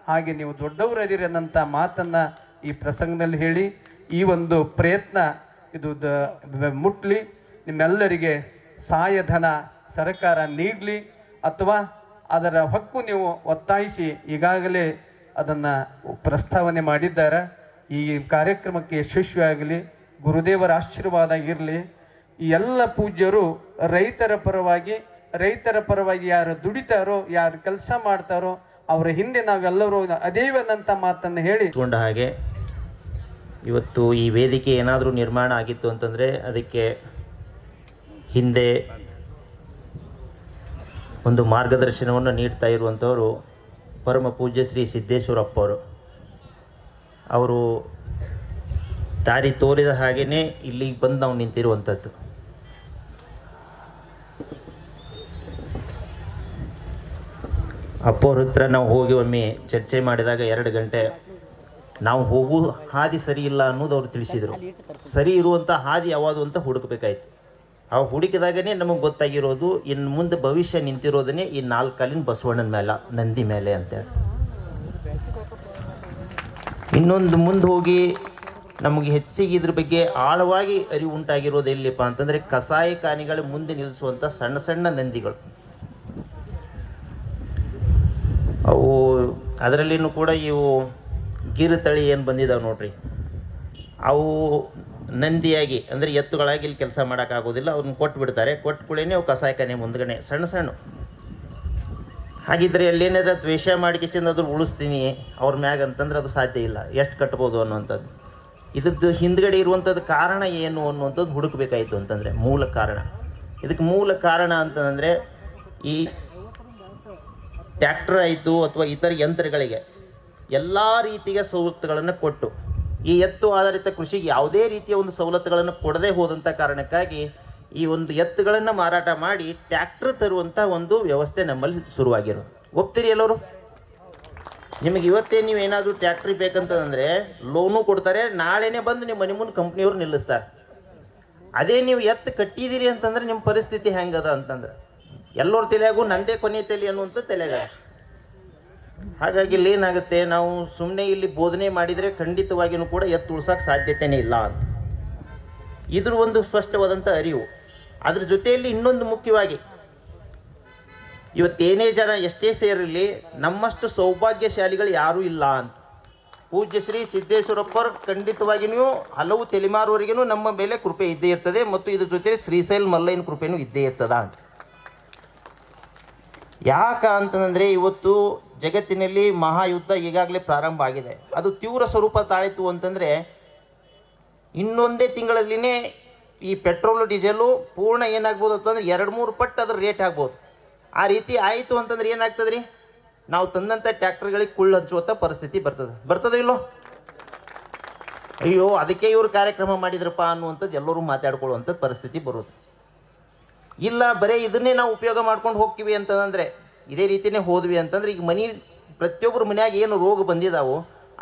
ಹಾಗೆ ನೀವು ದೊಡ್ಡವರು ಅದಿರಿ ಅನ್ನಂಥ ಮಾತನ್ನು ಈ ಪ್ರಸಂಗದಲ್ಲಿ ಹೇಳಿ ಈ ಒಂದು ಪ್ರಯತ್ನ ಇದು ಮುಟ್ಲಿ. ನಿಮ್ಮೆಲ್ಲರಿಗೆ ಸಹಾಯಧನ ಸರ್ಕಾರ ನೀಡಲಿ ಅಥವಾ ಅದರ ಹಕ್ಕು ನೀವು ಒತ್ತಾಯಿಸಿ ಈಗಾಗಲೇ ಅದನ್ನು ಪ್ರಸ್ತಾವನೆ ಮಾಡಿದ್ದಾರೆ. ಈ ಕಾರ್ಯಕ್ರಮಕ್ಕೆ ಯಶಸ್ವಿಯಾಗಲಿ, ಗುರುದೇವರ ಆಶೀರ್ವಾದ ಇರಲಿ. ಈ ಎಲ್ಲ ಪೂಜ್ಯರು ರೈತರ ಪರವಾಗಿ ಯಾರು ದುಡಿತಾರೋ, ಯಾರು ಕೆಲಸ ಮಾಡ್ತಾರೋ ಅವರ ಹಿಂದೆ ನಾವೆಲ್ಲರೂ ಅದೇವನ್ನಂಥ ಮಾತನ್ನು ಹೇಳಿ ಹಾಗೆ ಇವತ್ತು ಈ ವೇದಿಕೆ ಏನಾದರೂ ನಿರ್ಮಾಣ ಆಗಿತ್ತು ಅಂತಂದರೆ ಅದಕ್ಕೆ ಹಿಂದೆ ಒಂದು ಮಾರ್ಗದರ್ಶನವನ್ನು ನೀಡ್ತಾ ಇರುವಂಥವರು ಪರಮ ಪೂಜ್ಯ ಶ್ರೀ ಸಿದ್ದೇಶ್ವರಪ್ಪ ಅವರು ದಾರಿ ತೋರಿದ ಹಾಗೆಯೇ ಇಲ್ಲಿಗೆ ಬಂದು ನಾವು ನಿಂತಿರುವಂಥದ್ದು. ಅಪ್ಪವ್ರ ಹತ್ರ ನಾವು ಹೋಗಿ ಒಮ್ಮೆ ಚರ್ಚೆ ಮಾಡಿದಾಗ 2 ಗಂಟೆ ನಾವು ಹೋಗೋ ಹಾದಿ ಸರಿ ಇಲ್ಲ ಅನ್ನೋದು ಅವ್ರು ತಿಳಿಸಿದರು. ಸರಿ ಇರುವಂಥ ಹಾದಿ ಯಾವುದು ಅಂತ ಹುಡುಕಬೇಕಾಯ್ತು. ಆ ಹುಡುಕಿದಾಗನೇ ನಮಗೆ ಗೊತ್ತಾಗಿರೋದು ಇನ್ನು ಮುಂದೆ ಭವಿಷ್ಯ ನಿಂತಿರೋದನ್ನೇ ಈ 4 ಕಾಲಿನ ಬಸವಣ್ಣನ ಮೇಲೆ, ನಂದಿ ಮೇಲೆ ಅಂತೇಳಿ. ಇನ್ನೊಂದು ಮುಂದೆ ಹೋಗಿ ನಮಗೆ ಹೆಚ್ಚಿಗೆ ಇದ್ರ ಬಗ್ಗೆ ಆಳವಾಗಿ ಅರಿವು ಉಂಟಾಗಿರೋದು ಎಲ್ಲಿಪ್ಪ ಅಂತಂದರೆ ಕಸಾಯಿಖಾನೆಗಳ ಮುಂದೆ ನಿಲ್ಲಿಸುವಂಥ ಸಣ್ಣ ಸಣ್ಣ ನಂದಿಗಳು. ಅವು ಅದರಲ್ಲಿನೂ ಕೂಡ ಇವು ಗಿರ್ ತಳಿ ಏನು ಬಂದಿದ್ದಾವೆ ನೋಡ್ರಿ, ಅವು ನಂದಿಯಾಗಿ ಅಂದರೆ ಎತ್ತುಗಳಾಗಿ ಇಲ್ಲಿ ಕೆಲಸ ಮಾಡೋಕ್ಕಾಗೋದಿಲ್ಲ, ಅವ್ರನ್ನ ಕೊಟ್ಟು ಬಿಡ್ತಾರೆ. ಕೊಟ್ಟು ಕೂಡಲೇ ಅವು ಕಸಾಯಿಖಾನೆ ಮುಂದ್ಗಡೆ ಸಣ್ಣ ಸಣ್ಣ. ಹಾಗಿದ್ರೆ ಅಲ್ಲೇನಾದ್ರೂ ದ್ವೇಷ ಮಾಡಿಕೆಸಿಂದ ಅದ್ರ ಉಳಿಸ್ತೀನಿ ಅವ್ರ ಮ್ಯಾಗ ಅಂತಂದ್ರೆ ಅದು ಸಾಧ್ಯ ಇಲ್ಲ. ಎಷ್ಟು ಕಟ್ಬೋದು ಅನ್ನುವಂಥದ್ದು. ಇದ್ರದ್ದು ಹಿಂದ್ಗಡೆ ಇರುವಂಥದ್ದು ಕಾರಣ ಏನು ಅನ್ನುವಂಥದ್ದು ಹುಡುಕಬೇಕಾಯಿತು ಅಂತಂದರೆ ಮೂಲ ಕಾರಣ. ಇದಕ್ಕೆ ಮೂಲ ಕಾರಣ ಅಂತಂದರೆ ಈ ಟ್ಯಾಕ್ಟರ್ ಆಯಿತು ಅಥವಾ ಇತರ ಯಂತ್ರಗಳಿಗೆ ಎಲ್ಲ ರೀತಿಯ ಸವಲತ್ತುಗಳನ್ನು ಕೊಟ್ಟು ಈ ಎತ್ತು ಆಧಾರಿತ ಕೃಷಿಗೆ ಯಾವುದೇ ರೀತಿಯ ಒಂದು ಸವಲತ್ತುಗಳನ್ನು ಕೊಡದೇ ಹೋದಂಥ ಕಾರಣಕ್ಕಾಗಿ ಈ ಒಂದು ಎತ್ತುಗಳನ್ನು ಮಾರಾಟ ಮಾಡಿ ಟ್ಯಾಕ್ಟ್ರ್ ತರುವಂಥ ಒಂದು ವ್ಯವಸ್ಥೆ ನಮ್ಮಲ್ಲಿ ಶುರುವಾಗಿರೋದು. ಒಪ್ತೀರಿ ಎಲ್ಲರೂ? ನಿಮಗೆ ಇವತ್ತೇ ನೀವೇನಾದರೂ ಟ್ಯಾಕ್ಟ್ರಿ ಬೇಕಂತಂದರೆ ಲೋನು ಕೊಡ್ತಾರೆ, ನಾಳೆನೇ ಬಂದು ನಿಮ್ಮ ಮನೆ ಮುಂದೆ ಕಂಪ್ನಿಯವ್ರು ನಿಲ್ಲಿಸ್ತಾರೆ. ಅದೇ ನೀವು ಎತ್ತು ಕಟ್ಟಿದ್ದೀರಿ ಅಂತಂದರೆ ನಿಮ್ಮ ಪರಿಸ್ಥಿತಿ ಹೆಂಗದ ಅಂತಂದ್ರೆ ಎಲ್ಲರ ತಲೆಯಾಗೂ ನಂದೇ ಕೊನೆ ತಲೆ ಅನ್ನುವಂಥ ತಲೆಯಾಗ. ಹಾಗಾಗಿ ಇಲ್ಲಿ ಏನಾಗುತ್ತೆ, ನಾವು ಸುಮ್ಮನೆ ಇಲ್ಲಿ ಬೋಧನೆ ಮಾಡಿದರೆ ಖಂಡಿತವಾಗಿಯೂ ಕೂಡ ಎತ್ತು ಉಳ್ಸೋಕ್ಕೆ ಸಾಧ್ಯತೆಯೇ ಇಲ್ಲ ಅಂತ. ಇದ್ರ ಒಂದು ಸ್ಪಷ್ಟವಾದಂಥ ಅರಿವು. ಅದ್ರ ಜೊತೆಯಲ್ಲಿ ಇನ್ನೊಂದು ಮುಖ್ಯವಾಗಿ, ಇವತ್ತೇನೇ ಜನ ಎಷ್ಟೇ ಸೇರಿರಲಿ ನಮ್ಮಷ್ಟು ಸೌಭಾಗ್ಯಶಾಲಿಗಳು ಯಾರೂ ಇಲ್ಲ ಅಂತ. ಪೂಜ್ಯ ಶ್ರೀ ಸಿದ್ದೇಶ್ವರಪ್ಪರು ಖಂಡಿತವಾಗಿಯೂ ಹಲವು ತಲೆಮಾರುವರೆಗೂ ನಮ್ಮ ಮೇಲೆ ಕೃಪೆ ಇದ್ದೇ ಇರ್ತದೆ ಮತ್ತು ಇದ್ರ ಜೊತೆ ಶ್ರೀಶೈಲ್ ಮಲ್ಲಯ್ಯನ ಕೃಪೆನೂ ಇದ್ದೇ ಇರ್ತದ ಅಂತ. ಯಾಕ ಅಂತಂದರೆ ಇವತ್ತು ಜಗತ್ತಿನಲ್ಲಿ ಮಹಾಯುದ್ಧ ಈಗಾಗಲೇ ಪ್ರಾರಂಭ ಆಗಿದೆ. ಅದು ತೀವ್ರ ಸ್ವರೂಪ ತಾಳಿತು ಅಂತಂದರೆ ಇನ್ನೊಂದೇ ತಿಂಗಳಲ್ಲಿನೇ ಈ ಪೆಟ್ರೋಲು ಡೀಸೆಲು ಪೂರ್ಣ ಏನಾಗ್ಬೋದು ಅಂತಂದ್ರೆ 2-3 ಪಟ್ಟು ಅದ್ರ ರೇಟ್ ಆಗ್ಬೋದು. ಆ ರೀತಿ ಆಯಿತು ಅಂತಂದ್ರೆ ಏನಾಗ್ತದೆ ರೀ, ನಾವು ತಂದಂಥ ಟ್ಯಾಕ್ಟರ್ಗಳಿಗೆ ಕುಳ್ಳು ಹಚ್ಚುವಂಥ ಪರಿಸ್ಥಿತಿ ಬರ್ತದೆ ಇಲ್ಲೋ? ಅಯ್ಯೋ ಅದಕ್ಕೆ ಇವರು ಕಾರ್ಯಕ್ರಮ ಮಾಡಿದ್ರಪ್ಪ ಅನ್ನುವಂಥದ್ದು ಎಲ್ಲರೂ ಮಾತಾಡ್ಕೊಳ್ಳುವಂಥ ಪರಿಸ್ಥಿತಿ ಬರೋದು. ಇಲ್ಲ ಬರೀ ಇದನ್ನೇ ನಾವು ಉಪಯೋಗ ಮಾಡ್ಕೊಂಡು ಹೋಗ್ತೀವಿ ಅಂತಂದರೆ, ಇದೇ ರೀತಿಯೇ ಹೋದ್ವಿ ಅಂತಂದ್ರೆ ಈಗ ಪ್ರತಿಯೊಬ್ಬರು ಮನ್ಯಾಗ ಏನು ರೋಗ ಬಂದಿದ್ದಾವೋ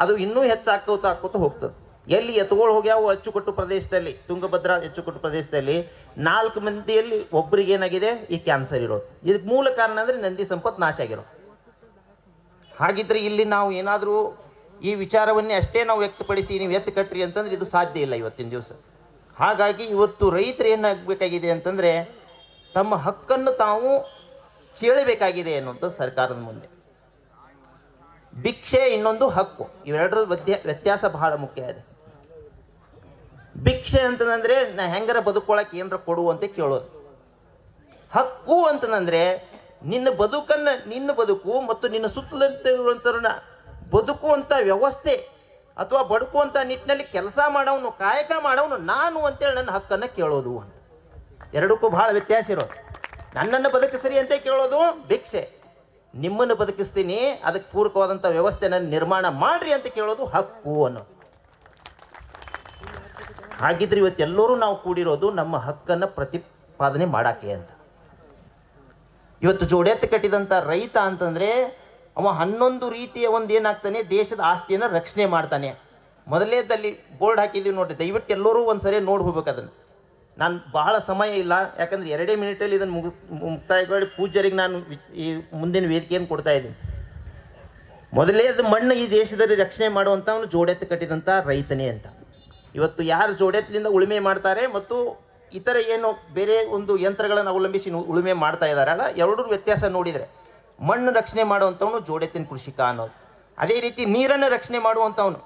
ಅದು ಇನ್ನೂ ಹೆಚ್ಚಾಕೋತ ಹೋಗ್ತದೆ. ಎಲ್ಲಿ ಎತ್ತುಗಳು ಹೋಗ್ಯಾವು ಅಚ್ಚುಕಟ್ಟು ಪ್ರದೇಶದಲ್ಲಿ, ತುಂಗಭದ್ರಾ ಅಚ್ಚುಕಟ್ಟು ಪ್ರದೇಶದಲ್ಲಿ 4 ಮಂದಿಯಲ್ಲಿ ಒಬ್ಬರಿಗೆ ಏನಾಗಿದೆ ಈ ಕ್ಯಾನ್ಸರ್ ಇರೋದು. ಇದಕ್ಕೆ ಮೂಲ ಕಾರಣ ಅಂದರೆ ನಂದಿ ಸಂಪತ್ತು ನಾಶ ಆಗಿರೋದು. ಹಾಗಿದ್ರೆ ಇಲ್ಲಿ ನಾವು ಏನಾದರೂ ಈ ವಿಚಾರವನ್ನೇ ಅಷ್ಟೇ ನಾವು ವ್ಯಕ್ತಪಡಿಸಿ ನೀವು ಎತ್ತು ಕಟ್ಟ್ರಿ ಅಂತಂದ್ರೆ ಇದು ಸಾಧ್ಯ ಇಲ್ಲ ಇವತ್ತಿನ ದಿವಸ. ಹಾಗಾಗಿ ಇವತ್ತು ರೈತರು ಏನಾಗಬೇಕಾಗಿದೆ ಅಂತಂದರೆ ತಮ್ಮ ಹಕ್ಕನ್ನು ತಾವು ಕೇಳಬೇಕಾಗಿದೆ ಅನ್ನುವಂಥ ಸರ್ಕಾರದ ಮುಂದೆ. ಭಿಕ್ಷೆ ಇನ್ನೊಂದು ಹಕ್ಕು, ಇವೆರಡರ ವ್ಯತ್ಯಾಸ ಬಹಳ ಮುಖ್ಯ ಇದೆ. ಭಿಕ್ಷೆ ಅಂತಂದರೆ ನಾ ಹೆಂಗಾರ ಬದುಕೊಳ್ಳೋಕೆ ಏನರ ಕೊಡು ಅಂತ ಕೇಳೋದು. ಹಕ್ಕು ಅಂತಂದರೆ ನಿನ್ನ ಬದುಕು ಮತ್ತು ನಿನ್ನ ಸುತ್ತಲಿರುವಂಥವ್ರನ್ನ ಬದುಕುವಂಥ ವ್ಯವಸ್ಥೆ ಅಥವಾ ಬದುಕುವಂಥ ನಿಟ್ಟಿನಲ್ಲಿ ಕೆಲಸ ಮಾಡೋನು, ಕಾಯಕ ಮಾಡೋನು ನಾನು ಅಂತೇಳಿ ನನ್ನ ಹಕ್ಕನ್ನು ಕೇಳೋದು ಅಂತ. ಎರಡಕ್ಕೂ ಭಾಳ ವ್ಯತ್ಯಾಸ ಇರೋದು. ನನ್ನನ್ನು ಬದುಕಿಸ್ರಿ ಅಂತ ಕೇಳೋದು ಭಿಕ್ಷೆ, ನಿಮ್ಮನ್ನು ಬದುಕಿಸ್ತೀನಿ ಅದಕ್ಕೆ ಪೂರಕವಾದಂಥ ವ್ಯವಸ್ಥೆನ ನಿರ್ಮಾಣ ಮಾಡ್ರಿ ಅಂತ ಕೇಳೋದು ಹಕ್ಕು ಅನ್ನೋದು. ಹಾಗಿದ್ರೆ ಇವತ್ತೆಲ್ಲರೂ ನಾವು ಕೂಡಿರೋದು ನಮ್ಮ ಹಕ್ಕನ್ನು ಪ್ರತಿಪಾದನೆ ಮಾಡೋಕ್ಕೆ ಅಂತ. ಇವತ್ತು ಜೋಡೆತ್ತು ಕಟ್ಟಿದಂಥ ರೈತ ಅಂತಂದರೆ ಅವ 11 ರೀತಿಯ ಒಂದು ಏನಾಗ್ತಾನೆ, ದೇಶದ ಆಸ್ತಿಯನ್ನು ರಕ್ಷಣೆ ಮಾಡ್ತಾನೆ. ಮೊದಲೇದಲ್ಲಿ ಬೋರ್ಡ್ ಹಾಕಿದ್ದೀವಿ ನೋಡಿರಿ, ದಯವಿಟ್ಟು ಎಲ್ಲರೂ ಒಂದು ಸರಿ ನೋಡಿ ಹೋಗ್ಬೇಕು ಅದನ್ನು. ನಾನು ಬಹಳ ಸಮಯ ಇಲ್ಲ, ಯಾಕಂದರೆ 2 ಮಿನಿಟಲ್ಲಿ ಇದನ್ನು ಮುಕ್ತಾಯಗೊಳ್ಳಿ ಪೂಜ್ಯರಿಗೆ ನಾನು ಈ ಮುಂದಿನ ವೇದಿಕೆಯನ್ನು ಕೊಡ್ತಾ ಇದ್ದೀನಿ. ಮೊದಲೇದು ಮಣ್ಣು ಈ ದೇಶದಲ್ಲಿ ರಕ್ಷಣೆ ಮಾಡುವಂಥವನು ಜೋಡೆತ್ತು ಕಟ್ಟಿದಂಥ ರೈತನೇ ಅಂತ. ಇವತ್ತು ಯಾರು ಜೋಡೆತ್ತಲಿಂದ ಉಳುಮೆ ಮಾಡ್ತಾರೆ ಮತ್ತು ಇತರ ಏನು ಬೇರೆ ಒಂದು ಯಂತ್ರಗಳನ್ನು ಅವಲಂಬಿಸಿ ಉಳುಮೆ ಮಾಡ್ತಾ ಇದ್ದಾರಲ್ಲ, ಎರಡರ ವ್ಯತ್ಯಾಸ ನೋಡಿದರೆ ಮಣ್ಣು ರಕ್ಷಣೆ ಮಾಡುವಂಥವನು ಜೋಡೆತ್ತಿನ ಕೃಷಿಕ ಅನ್ನೋದು. ಅದೇ ರೀತಿ ನೀರನ್ನು ರಕ್ಷಣೆ ಮಾಡುವಂಥವನು.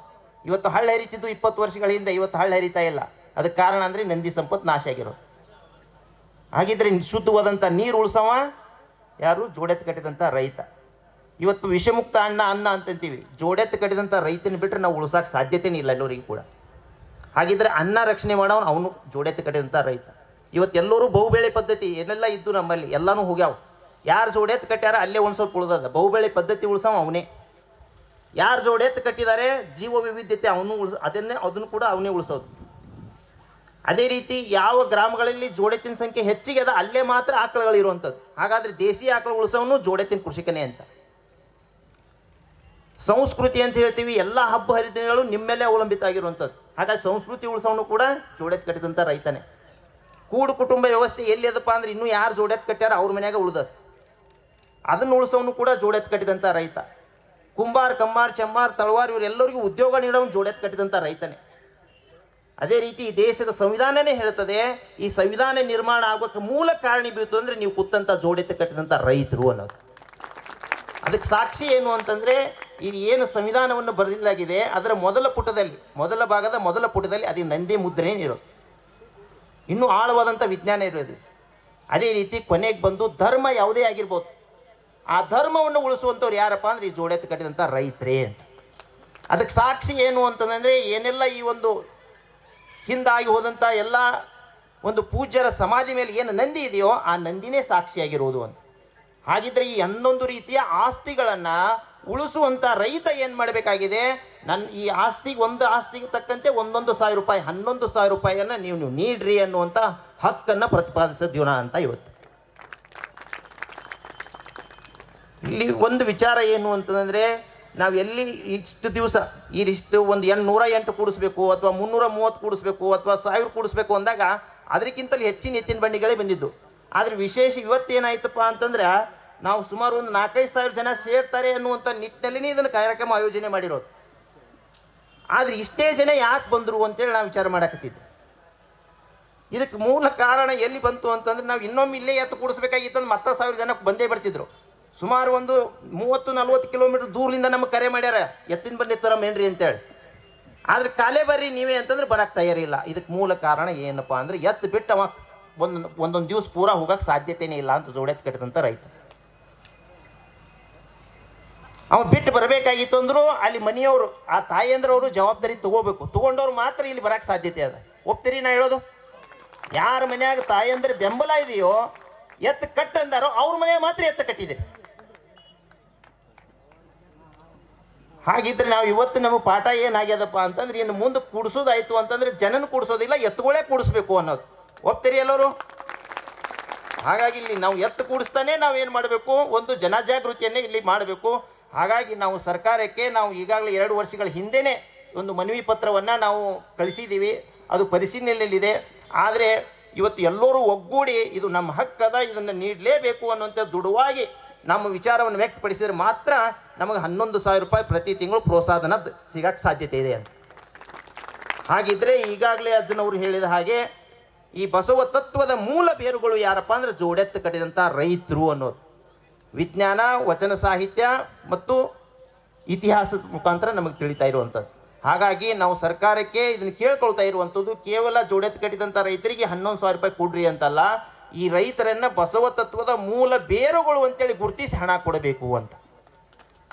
ಇವತ್ತು ಹಳ್ಳ ಹರಿತಿದ್ದು 20 ವರ್ಷಗಳ ಹಿಂದೆ, ಇವತ್ತು ಹಳ್ಳ ಹರಿತಾ ಇಲ್ಲ. ಅದಕ್ಕೆ ಕಾರಣ ಅಂದರೆ ನಂದಿ ಸಂಪತ್ತು ನಾಶ ಆಗಿರೋದು. ಹಾಗಿದ್ರೆ ಶುದ್ಧವಾದಂಥ ನೀರು ಉಳಿಸವ ಯಾರು? ಜೋಡೆತ್ತು ಕಟ್ಟಿದಂಥ ರೈತ. ಇವತ್ತು ವಿಷಮುಕ್ತ ಅನ್ನ ಅಂತಂತೀವಿ, ಜೋಡೆತ್ತು ಕಟ್ಟಿದಂಥ ರೈತನ ಬಿಟ್ಟರೆ ನಾವು ಉಳಿಸೋಕೆ ಸಾಧ್ಯತೆಯೇ ಇಲ್ಲ ಎಲ್ಲರಿಗೂ ಕೂಡ. ಹಾಗಿದ್ರೆ ಅನ್ನ ರಕ್ಷಣೆ ಮಾಡೋನು ಅವನು ಜೋಡೆತ್ತು ಕಟ್ಟಿದಂಥ ರೈತ. ಇವತ್ತೆಲ್ಲರೂ ಬಹುಬೆಳೆ ಪದ್ಧತಿ ಏನೆಲ್ಲ ಇದ್ದು ನಮ್ಮಲ್ಲಿ ಎಲ್ಲನೂ ಹೋಗ್ಯಾವ. ಯಾರು ಜೋಡೆತ್ತು ಕಟ್ಟ್ಯಾರ ಅಲ್ಲೇ ಒಂದು ಸ್ವಲ್ಪ ಉಳಿದದ. ಬಹುಬೆಳೆ ಪದ್ಧತಿ ಉಳಿಸವ ಅವನೇ. ಯಾರು ಜೋಡೆತ್ತು ಕಟ್ಟಿದ್ದಾರೆ ಜೀವ ವೈವಿಧ್ಯತೆ ಅದನ್ನು ಕೂಡ ಅವನೇ ಉಳಿಸೋದು. ಅದೇ ರೀತಿ ಯಾವ ಗ್ರಾಮಗಳಲ್ಲಿ ಜೋಡೆತ್ತಿನ ಸಂಖ್ಯೆ ಹೆಚ್ಚಿಗೆ ಅದ ಅಲ್ಲೇ ಮಾತ್ರ ಆಕಳುಗಳಿರುವಂಥದ್ದು. ಹಾಗಾದರೆ ದೇಸಿ ಆಕಳು ಉಳಿಸೋನು ಜೋಡೆತ್ತಿನ ಕೃಷಿಕನೇ ಅಂತ. ಸಂಸ್ಕೃತಿ ಅಂತ ಹೇಳ್ತೀವಿ, ಎಲ್ಲ ಹಬ್ಬ ಹರಿದಿನಗಳು ನಿಮ್ಮ ಮೇಲೆ ಅವಲಂಬಿತ ಆಗಿರುವಂಥದ್ದು. ಹಾಗಾಗಿ ಸಂಸ್ಕೃತಿ ಉಳಿಸೋನು ಕೂಡ ಜೋಡೆತ್ತು ಕಟ್ಟಿದಂಥ ರೈತನೇ. ಕೂಡು ಕುಟುಂಬ ವ್ಯವಸ್ಥೆ ಎಲ್ಲಿ ಅದಪ್ಪ ಅಂದ್ರೆ ಇನ್ನೂ ಯಾರು ಜೋಡೆತ್ತು ಕಟ್ಟ್ಯಾರ ಅವ್ರ ಮನ್ಯಾಗ ಉಳ್ದದ, ಅದನ್ನು ಉಳಿಸೋನು ಕೂಡ ಜೋಡೆತ್ತು ಕಟ್ಟಿದಂಥ ರೈತ. ಕುಂಬಾರ್, ಕಮ್ಮಾರ್, ಚಮ್ಮಾರ್, ತಳವಾರ್ ಇವರೆಲ್ಲರಿಗೂ ಉದ್ಯೋಗ ನೀಡೋನು ಜೋಡೆತ್ತು ಕಟ್ಟಿದಂಥ ರೈತನೇ. ಅದೇ ರೀತಿ ಈ ದೇಶದ ಸಂವಿಧಾನನೇ ಹೇಳ್ತದೆ, ಈ ಸಂವಿಧಾನ ನಿರ್ಮಾಣ ಆಗೋಕ್ಕೆ ಮೂಲ ಕಾರಣೀಭೂತ ಅಂದರೆ ನೀವು ಕೂತಂಥ ಜೋಡೆತ್ತು ಕಟ್ಟಿದಂಥ ರೈತರು ಅನ್ನೋದು. ಅದಕ್ಕೆ ಸಾಕ್ಷಿ ಏನು ಅಂತಂದರೆ, ಈ ಏನು ಸಂವಿಧಾನವನ್ನು ಬರೆದಿಲ್ಲಾಗಿದೆ ಅದರ ಮೊದಲ ಭಾಗದ ಮೊದಲ ಪುಟದಲ್ಲಿ ಅದು ನಂದಿ ಮುದ್ರಣೆ ಇರೋದು, ಇನ್ನೂ ಆಳವಾದಂಥ ವಿಜ್ಞಾನ ಇರೋದು. ಅದೇ ರೀತಿ ಕೊನೆಗೆ ಬಂದು ಧರ್ಮ ಯಾವುದೇ ಆಗಿರ್ಬೋದು, ಆ ಧರ್ಮವನ್ನು ಉಳಿಸುವಂಥವ್ರು ಯಾರಪ್ಪ ಅಂದರೆ ಈ ಜೋಡೆತ್ತು ಕಟ್ಟಿದಂಥ ರೈತರೇ ಅಂತ. ಅದಕ್ಕೆ ಸಾಕ್ಷಿ ಏನು ಅಂತಂದರೆ, ಏನೆಲ್ಲ ಈ ಒಂದು ಹಿಂದಾಗಿ ಹೋದಂಥ ಎಲ್ಲ ಒಂದು ಪೂಜ್ಯರ ಸಮಾಧಿ ಮೇಲೆ ಏನು ನಂದಿ ಇದೆಯೋ ಆ ನಂದಿನೇ ಸಾಕ್ಷಿಯಾಗಿರುವುದು ಅಂತ. ಹಾಗಿದ್ರೆ ಈ 11 ರೀತಿಯ ಆಸ್ತಿಗಳನ್ನು ಉಳಿಸುವಂಥ ರೈತ ಏನು ಮಾಡಬೇಕಾಗಿದೆ, ಈ ಒಂದು ಆಸ್ತಿಗೆ ತಕ್ಕಂತೆ 1,000 ರೂಪಾಯಿ 11,000 ರೂಪಾಯಿಯನ್ನು ನೀವು ನೀಡ್ರಿ ಅನ್ನುವಂಥ ಹಕ್ಕನ್ನು ಪ್ರತಿಪಾದಿಸೋ ದಿನ ಅಂತ ಇವತ್ತು. ಇಲ್ಲಿ ಒಂದು ವಿಚಾರ ಏನು ಅಂತಂದರೆ, ನಾವು ಎಲ್ಲಿ ಇಷ್ಟು ದಿವಸ ಒಂದು 108 ಕೂಡಿಸ್ಬೇಕು ಅಥವಾ 330 ಕೂಡಿಸ್ಬೇಕು ಅಥವಾ 1000 ಕೂಡಿಸ್ಬೇಕು ಅಂದಾಗ ಅದಕ್ಕಿಂತಲೂ ಹೆಚ್ಚಿನ ಎತ್ತಿನ ಬಂಡಿಗಳೇ ಬಂದಿದ್ದು. ಆದರೆ ವಿಶೇಷ ಇವತ್ತೇನಾಯ್ತಪ್ಪ ಅಂತಂದ್ರೆ, ನಾವು ಸುಮಾರು ಒಂದು 4-5 ಸಾವಿರ ಜನ ಸೇರ್ತಾರೆ ಅನ್ನುವಂಥ ನಿಟ್ಟಿನಲ್ಲಿ ಇದನ್ನು ಕಾರ್ಯಕ್ರಮ ಆಯೋಜನೆ ಮಾಡಿರೋದು. ಆದರೆ ಇಷ್ಟೇ ಜನ ಯಾಕೆ ಬಂದರು ಅಂತೇಳಿ ನಾವು ವಿಚಾರ ಮಾಡಕತ್ತಿದ್ದು. ಇದಕ್ಕೆ ಮೂಲ ಕಾರಣ ಎಲ್ಲಿ ಬಂತು ಅಂತಂದ್ರೆ, ನಾವು ಇನ್ನೊಮ್ಮೆ ಇಲ್ಲೇ ಎತ್ತು ಕೂಡಿಸ್ಬೇಕಾಗಿತ್ತಂದ್ರೆ ಮತ್ತೆ 1000 ಜನ ಬಂದೇ ಬರ್ತಿದ್ರು. ಸುಮಾರು ಒಂದು 30-40 ಕಿಲೋಮೀಟ್ರ್ ದೂರದಿಂದ ನಮಗೆ ಕರೆ ಮಾಡ್ಯಾರ, ಎತ್ತಿನ ಬಂಡಿ ತರಮೇನ್ರಿ ಅಂತೇಳಿ. ಆದರೆ ಕಾಲೇ ಬರ್ರಿ ನೀವೇ ಅಂತಂದ್ರೆ ಬರೋಕ್ಕೆ ತಯಾರಿಲ್ಲ. ಇದಕ್ಕೆ ಮೂಲ ಕಾರಣ ಏನಪ್ಪ ಅಂದರೆ, ಎತ್ತು ಬಿಟ್ಟು ಅವ ಒಂದೊಂದು ದಿವಸ ಪೂರ ಹೋಗೋಕ್ಕೆ ಸಾಧ್ಯತೆಯೇ ಇಲ್ಲ ಅಂತ ಜೋಡೆತ್ತು ಕಟ್ಟಿದಂಥ ರೈತ. ಅವ ಬಿಟ್ಟು ಬರಬೇಕಾಗಿತ್ತು ಅಂದರೂ ಅಲ್ಲಿ ಮನೆಯವರು, ಆ ತಾಯಿಯಂದ್ರವರು ಜವಾಬ್ದಾರಿ ತೊಗೊಂಡವ್ರು ಮಾತ್ರ ಇಲ್ಲಿ ಬರೋಕ್ಕೆ ಸಾಧ್ಯತೆ ಅದ. ಒಪ್ತೀರಿ ನಾ ಹೇಳೋದು? ಯಾರ ಮನೆಯಾಗ ತಾಯಿಯಂದ್ರೆ ಬೆಂಬಲ ಇದೆಯೋ, ಎತ್ತು ಕಟ್ಟಂದಾರೋ ಅವ್ರ ಮನೆಯಾಗ ಮಾತ್ರ ಎತ್ತು ಕಟ್ಟಿದೆ. ಹಾಗಿದ್ರೆ ನಾವು ಇವತ್ತು ನಮ್ಮ ಪಾಠ ಏನಾಗ್ಯದಪ್ಪ ಅಂತಂದ್ರೆ, ಇನ್ನು ಮುಂದೆ ಕೂಡಿಸೋದಾಯ್ತು ಅಂತಂದ್ರೆ ಜನನ ಕೂಡಿಸೋದಿಲ್ಲ, ಎತ್ತುಗಳೇ ಕೂಡಿಸ್ಬೇಕು ಅನ್ನೋದು. ಒಪ್ತೀರಿ ಎಲ್ಲರೂ? ಹಾಗಾಗಿ ಇಲ್ಲಿ ನಾವು ಎತ್ತು ಕೂಡಿಸ್ತಾನೆ ನಾವೇನು ಮಾಡಬೇಕು, ಒಂದು ಜನಜಾಗೃತಿಯನ್ನೇ ಇಲ್ಲಿ ಮಾಡಬೇಕು. ಹಾಗಾಗಿ ನಾವು ಸರ್ಕಾರಕ್ಕೆ ನಾವು ಈಗಾಗಲೇ 2 ವರ್ಷಗಳ ಹಿಂದೆಯೇ ಒಂದು ಮನವಿ ಪತ್ರವನ್ನು ನಾವು ಕಳಿಸಿದ್ದೀವಿ, ಅದು ಪರಿಶೀಲನೆಯಲ್ಲಿದೆ. ಆದರೆ ಇವತ್ತು ಎಲ್ಲರೂ ಒಗ್ಗೂಡಿ ಇದು ನಮ್ಮ ಹಕ್ಕದ, ಇದನ್ನು ನೀಡಲೇಬೇಕು ಅನ್ನುವಂಥ ದೃಢವಾಗಿ ನಮ್ಮ ವಿಚಾರವನ್ನು ವ್ಯಕ್ತಪಡಿಸಿದರೆ ಮಾತ್ರ ನಮಗೆ 11,000 ರೂಪಾಯಿ ಪ್ರತಿ ತಿಂಗಳು ಪ್ರೋತ್ಸಾಹನ ಸಿಗಕ್ಕೆ ಸಾಧ್ಯತೆ ಇದೆ ಅಂತ. ಹಾಗಿದ್ರೆ ಈಗಾಗಲೇ ಅಜ್ಜನವರು ಹೇಳಿದ ಹಾಗೆ ಈ ಬಸವ ತತ್ವದ ಮೂಲ ಬೇರುಗಳು ಯಾರಪ್ಪ ಅಂದರೆ ಜೋಡೆತ್ತು ಕಟ್ಟಿದಂಥ ರೈತರು ಅನ್ನೋದು. ವಿಜ್ಞಾನ, ವಚನ ಸಾಹಿತ್ಯ ಮತ್ತು ಇತಿಹಾಸದ ಮುಖಾಂತರ ನಮಗೆ ತಿಳಿತಾ ಇರುವಂಥದ್ದು. ಹಾಗಾಗಿ ನಾವು ಸರ್ಕಾರಕ್ಕೆ ಇದನ್ನು ಕೇಳ್ಕೊಳ್ತಾ ಇರುವಂಥದ್ದು, ಕೇವಲ ಜೋಡೆತ್ತು ಕಟ್ಟಿದಂಥ ರೈತರಿಗೆ 11,000 ರೂಪಾಯಿ ಕೊಡ್ರಿ ಅಂತಲ್ಲ, ಈ ರೈತರನ್ನು ಬಸವ ತತ್ವದ ಮೂಲ ಬೇರುಗಳು ಅಂತೇಳಿ ಗುರುತಿಸಿ ಹಣ ಕೊಡಬೇಕು ಅಂತ.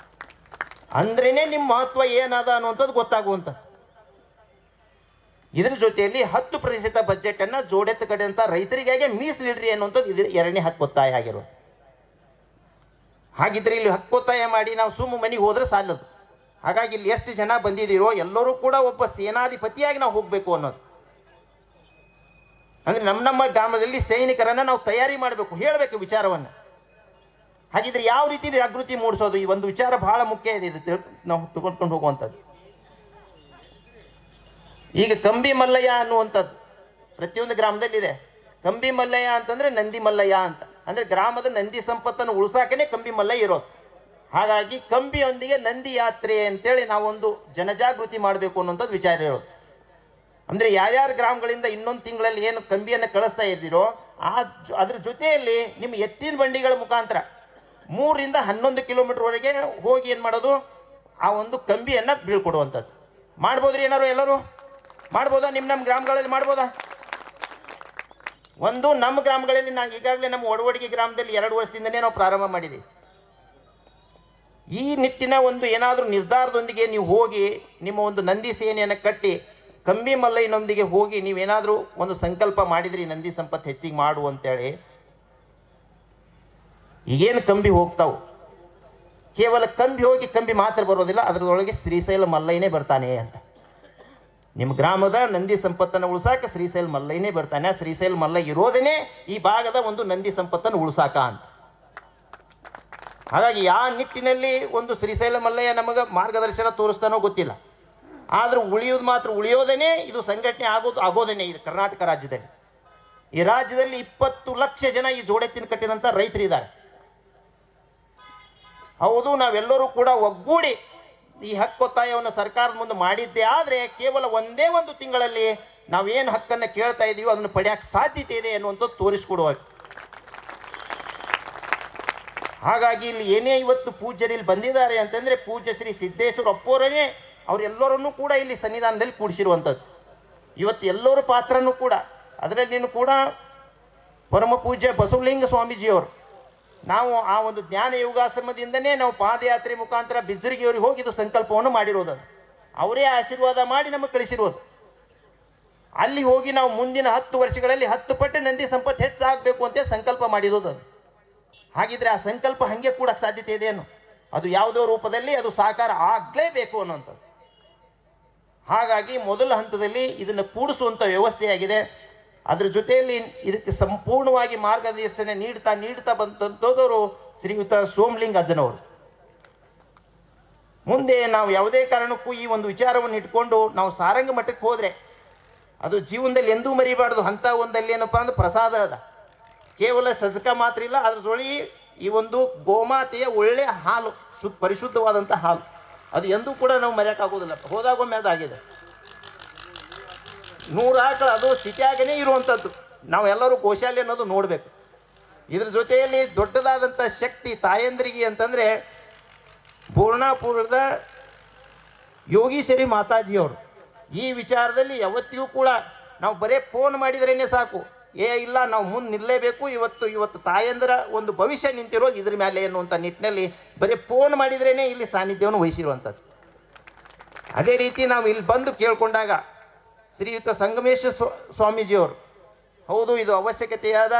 ಅಂದ್ರೇ ನಿಮ್ಮ ಮಹತ್ವ ಏನದ ಅನ್ನುವಂಥದ್ದು ಗೊತ್ತಾಗುವಂಥದ್ದು. ಇದರ ಜೊತೆಯಲ್ಲಿ 10% ಬಜೆಟನ್ನು ಜೋಡೆತ್ತು ಕಟ್ಟಿದಂಥ ರೈತರಿಗಾಗಿ ಮೀಸಲಿಡ್ರಿ ಅನ್ನುವಂಥದ್ದು ಇದು 2ನೇ ಹಕ್ಕೊತ್ತಾಯ ಆಗಿರೋದು. ಹಾಗಿದ್ರೆ ಇಲ್ಲಿ ಹಕ್ಕೊತ್ತಾಯ ಮಾಡಿ ನಾವು ಮನೆಗೆ ಹೋದ್ರೆ ಸಾಲದು. ಹಾಗಾಗಿ ಇಲ್ಲಿ ಎಷ್ಟು ಜನ ಬಂದಿದ್ದೀರೋ ಎಲ್ಲರೂ ಕೂಡ ಒಬ್ಬ ಸೇನಾಧಿಪತಿಯಾಗಿ ನಾವು ಹೋಗಬೇಕು ಅನ್ನೋದು. ಅಂದರೆ ನಮ್ಮ ಗ್ರಾಮದಲ್ಲಿ ಸೈನಿಕರನ್ನು ನಾವು ತಯಾರಿ ಮಾಡಬೇಕು, ಹೇಳಬೇಕು ವಿಚಾರವನ್ನು. ಹಾಗಿದ್ರೆ ಯಾವ ರೀತಿ ಜಾಗೃತಿ ಮೂಡಿಸೋದು, ಈ ಒಂದು ವಿಚಾರ ಬಹಳ ಮುಖ್ಯ ಇದೆ, ಇದು ನಾವು ತಗೊಂಡ್ಕೊಂಡು ಹೋಗುವಂಥದ್ದು. ಈಗ ಕಂಬಿ ಮಲ್ಲಯ್ಯ ಅನ್ನುವಂಥದ್ದು ಪ್ರತಿಯೊಂದು ಗ್ರಾಮದಲ್ಲಿದೆ. ಕಂಬಿ ಮಲ್ಲಯ್ಯ ಅಂತಂದರೆ ನಂದಿ ಮಲ್ಲಯ್ಯ ಅಂತ, ಅಂದರೆ ಗ್ರಾಮದ ನಂದಿ ಸಂಪತ್ತನ್ನು ಉಳಿಸಾಕನೇ ಕಂಬಿ ಮಲ್ಲಯ್ಯ ಇರೋದು. ಹಾಗಾಗಿ ಕಂಬಿಯೊಂದಿಗೆ ನಂದಿ ಯಾತ್ರೆ ಅಂತೇಳಿ ನಾವೊಂದು ಜನಜಾಗೃತಿ ಮಾಡಬೇಕು ಅನ್ನೋಂಥದ್ದು ವಿಚಾರ ಇರೋದು. ಅಂದರೆ ಯಾರ್ಯಾರ ಗ್ರಾಮಗಳಿಂದ ಇನ್ನೊಂದು ತಿಂಗಳಲ್ಲಿ ಏನು ಕಂಬಿಯನ್ನು ಕಳಿಸ್ತಾ ಇದ್ದೀರೋ ಅದ್ರ ಜೊತೆಯಲ್ಲಿ ನಿಮ್ಮ ಎತ್ತಿನ ಬಂಡಿಗಳ ಮುಖಾಂತರ 3ರಿಂದ 11 ಕಿಲೋಮೀಟ್ರ್ವರೆಗೆ ಹೋಗಿ ಏನು ಮಾಡೋದು, ಆ ಒಂದು ಕಂಬಿಯನ್ನು ಬೀಳ್ಕೊಡುವಂಥದ್ದು. ಮಾಡ್ಬೋದ್ರಿ ಏನಾರು ಎಲ್ಲರೂ ಮಾಡ್ಬೋದಾ? ನಿಮ್ಮ ಗ್ರಾಮಗಳಲ್ಲಿ ಮಾಡ್ಬೋದಾ? ಒಂದು ನಮ್ಮ ಗ್ರಾಮಗಳಲ್ಲಿ ಈಗಾಗಲೇ ನಮ್ಮ ಒಡವಡಿಗೆ ಗ್ರಾಮದಲ್ಲಿ 2 ವರ್ಷದಿಂದನೇ ನಾವು ಪ್ರಾರಂಭ ಮಾಡಿದ್ದೀವಿ. ಈ ನಿಟ್ಟಿನ ಒಂದು ಏನಾದರೂ ನಿರ್ಧಾರದೊಂದಿಗೆ ನೀವು ಹೋಗಿ ನಿಮ್ಮ ಒಂದು ನಂದಿ ಸೇನೆಯನ್ನು ಕಟ್ಟಿ ಕಂಬಿ ಮಲ್ಲಯ್ಯನೊಂದಿಗೆ ಹೋಗಿ ನೀವೇನಾದರೂ ಒಂದು ಸಂಕಲ್ಪ ಮಾಡಿದ್ರಿ ನಂದಿ ಸಂಪತ್ತು ಹೆಚ್ಚಿಗೆ ಮಾಡು ಅಂತೇಳಿ, ಈಗೇನು ಕಂಬಿ ಹೋಗ್ತಾವೆ, ಕೇವಲ ಕಂಬಿ ಹೋಗಿ ಕಂಬಿ ಮಾತ್ರ ಬರೋದಿಲ್ಲ, ಅದರೊಳಗೆ ಶ್ರೀಶೈಲ ಮಲ್ಲಯ್ಯನೇ ಬರ್ತಾನೆ ಅಂತ. ನಿಮ್ಮ ಗ್ರಾಮದ ನಂದಿ ಸಂಪತ್ತನ್ನು ಉಳಿಸಾಕ ಶ್ರೀಶೈಲ ಮಲ್ಲಯ್ಯನೇ ಬರ್ತಾನೆ. ಶ್ರೀಶೈಲ ಮಲ್ಲಯ್ಯ ಇರೋದೇ ಈ ಭಾಗದ ಒಂದು ನಂದಿ ಸಂಪತ್ತನ್ನು ಉಳಿಸಾಕ ಅಂತ. ಹಾಗಾಗಿ ಯಾವ ನಿಟ್ಟಿನಲ್ಲಿ ಒಂದು ಶ್ರೀಶೈಲ ಮಲ್ಲಯ್ಯ ನಮಗೆ ಮಾರ್ಗದರ್ಶನ ತೋರಿಸ್ತಾನೋ ಗೊತ್ತಿಲ್ಲ, ಆದರೂ ಉಳಿಯೋದು ಮಾತ್ರ ಉಳಿಯೋದೇ ಇದು ಸಂಘಟನೆ ಆಗೋದೇನೆ ಇದು ಕರ್ನಾಟಕ ರಾಜ್ಯದಲ್ಲಿ. ಈ ರಾಜ್ಯದಲ್ಲಿ 20 ಲಕ್ಷ ಜನ ಈ ಜೋಡೆತ್ತಿನ ಕಟ್ಟಿದಂಥ ರೈತರಿದ್ದಾರೆ. ಹೌದು, ನಾವೆಲ್ಲರೂ ಕೂಡ ಒಗ್ಗೂಡಿ ಈ ಹಕ್ಕೊತ್ತಾಯವನ್ನು ಸರ್ಕಾರದ ಮುಂದೆ ಮಾಡಿದ್ದೇ ಆದರೆ ಕೇವಲ ಒಂದೇ ಒಂದು ತಿಂಗಳಲ್ಲಿ ನಾವೇನು ಹಕ್ಕನ್ನು ಕೇಳ್ತಾ ಇದ್ದೀವೋ ಅದನ್ನು ಪಡೆಯೋಕ್ಕೆ ಸಾಧ್ಯತೆ ಇದೆ ಅನ್ನುವಂಥದ್ದು ತೋರಿಸ್ಕೊಡುವಾಗ. ಹಾಗಾಗಿ ಇಲ್ಲಿ ಏನೇ ಇವತ್ತು ಪೂಜ್ಯರು ಇಲ್ಲಿ ಬಂದಿದ್ದಾರೆ ಅಂತಂದರೆ ಪೂಜ್ಯ ಶ್ರೀ ಸಿದ್ದೇಶ್ವರ ಅಪ್ಪೋರನೇ ಅವರೆಲ್ಲರನ್ನೂ ಕೂಡ ಇಲ್ಲಿ ಸನ್ನಿಧಾನದಲ್ಲಿ ಕೂಡಿಸಿರುವಂಥದ್ದು. ಇವತ್ತು ಎಲ್ಲರ ಪಾತ್ರನೂ ಕೂಡ ಅದರಲ್ಲಿನೂ ಕೂಡ ಪರಮ ಪೂಜ್ಯ ಬಸವಲಿಂಗ ಸ್ವಾಮೀಜಿಯವರು ನಾವು ಆ ಒಂದು ಜ್ಞಾನ ಯೋಗಾಶ್ರಮದಿಂದನೇ ನಾವು ಪಾದಯಾತ್ರೆ ಮುಖಾಂತರ ಬಿಜ್ಜರಿಗೆಯವರಿಗೆ ಹೋಗಿ ಇದು ಸಂಕಲ್ಪವನ್ನು ಮಾಡಿರೋದು. ಅವರೇ ಆಶೀರ್ವಾದ ಮಾಡಿ ನಮಗೆ ಕಳಿಸಿರೋದು. ಅಲ್ಲಿ ಹೋಗಿ ನಾವು ಮುಂದಿನ 10 ವರ್ಷಗಳಲ್ಲಿ 10 ಪಟ್ಟು ನಂದಿ ಸಂಪತ್ತು ಹೆಚ್ಚಾಗಬೇಕು ಅಂತ ಸಂಕಲ್ಪ ಮಾಡಿರೋದು. ಅದು ಹಾಗಿದ್ರೆ ಆ ಸಂಕಲ್ಪ ಹಾಗೆ ಕೂಡಕ್ಕೆ ಸಾಧ್ಯತೆ ಇದೆಯೇನು? ಅದು ಯಾವುದೋ ರೂಪದಲ್ಲಿ ಅದು ಸಾಕಾರ ಆಗಲೇಬೇಕು ಅನ್ನೋಂಥದ್ದು. ಹಾಗಾಗಿ ಮೊದಲ ಹಂತದಲ್ಲಿ ಇದನ್ನು ಕೂಡಿಸುವಂಥ ವ್ಯವಸ್ಥೆಯಾಗಿದೆ. ಅದರ ಜೊತೆಯಲ್ಲಿ ಇದಕ್ಕೆ ಸಂಪೂರ್ಣವಾಗಿ ಮಾರ್ಗದರ್ಶನ ನೀಡ್ತಾ ಬಂದಂಥವರು ಶ್ರೀಯುತ ಸೋಮಲಿಂಗ ಅಜ್ಜನವರು. ಮುಂದೆ ನಾವು ಯಾವುದೇ ಕಾರಣಕ್ಕೂ ಈ ಒಂದು ವಿಚಾರವನ್ನು ಇಟ್ಕೊಂಡು ನಾವು ಸಾರಂಗ ಮಠಕ್ಕೆ ಹೋದರೆ ಅದು ಜೀವನದಲ್ಲಿ ಎಂದೂ ಮರಿಬಾರ್ದು. ಅಂಥ ಒಂದಲ್ಲಿ ಏನಪ್ಪ ಅಂದ್ರೆ ಪ್ರಸಾದ ಅದ, ಕೇವಲ ಸಜ್ಕ ಮಾತ್ರ ಇಲ್ಲ, ಅದ್ರ ಜೊತೆ ಈ ಒಂದು ಗೋಮಾತೆಯ ಒಳ್ಳೆಯ ಹಾಲು, ಪರಿಶುದ್ಧವಾದಂಥ ಹಾಲು, ಅದು ಎಂದೂ ಕೂಡ ನಾವು ಮರೆಯೋಕ್ಕಾಗೋದಿಲ್ಲ. ಹೋದಾಗೊಮ್ಮೆ ಅದಾಗಿದೆ 100 ಆಕಳು, ಅದು ಸಿಟಿಯಾಗನೇ ಇರುವಂಥದ್ದು. ನಾವು ಎಲ್ಲರೂ ಗೋಶಾಲೆ ಅನ್ನೋದು ನೋಡಬೇಕು. ಇದ್ರ ಜೊತೆಯಲ್ಲಿ ದೊಡ್ಡದಾದಂಥ ಶಕ್ತಿ ತಾಯಂದ್ರಿಗೆ ಅಂತಂದರೆ ಪೂರ್ಣಾಪುರದ ಯೋಗೀಶ್ವರಿ ಮಾತಾಜಿಯವರು ಈ ವಿಚಾರದಲ್ಲಿ ಯಾವತ್ತಿಗೂ ಕೂಡ ನಾವು ಬರೀ ಫೋನ್ ಮಾಡಿದ್ರೇ ಸಾಕು, ಇಲ್ಲ ನಾವು ಮುಂದೆ ನಿಲ್ಲಲೇಬೇಕು, ಇವತ್ತು ತಾಯಂದರ ಒಂದು ಭವಿಷ್ಯ ನಿಂತಿರೋದು ಇದ್ರ ಮೇಲೆ ಎನ್ನುವಂಥ ನಿಟ್ಟಿನಲ್ಲಿ ಬರೀ ಫೋನ್ ಮಾಡಿದ್ರೇ ಇಲ್ಲಿ ಸಾನ್ನಿಧ್ಯವನ್ನು ವಹಿಸಿರುವಂಥದ್ದು. ಅದೇ ರೀತಿ ನಾವು ಇಲ್ಲಿ ಬಂದು ಕೇಳ್ಕೊಂಡಾಗ ಶ್ರೀಯುತ ಸಂಗಮೇಶ ಸ್ವಾಮೀಜಿಯವರು ಹೌದು ಇದು ಅವಶ್ಯಕತೆಯಾದ,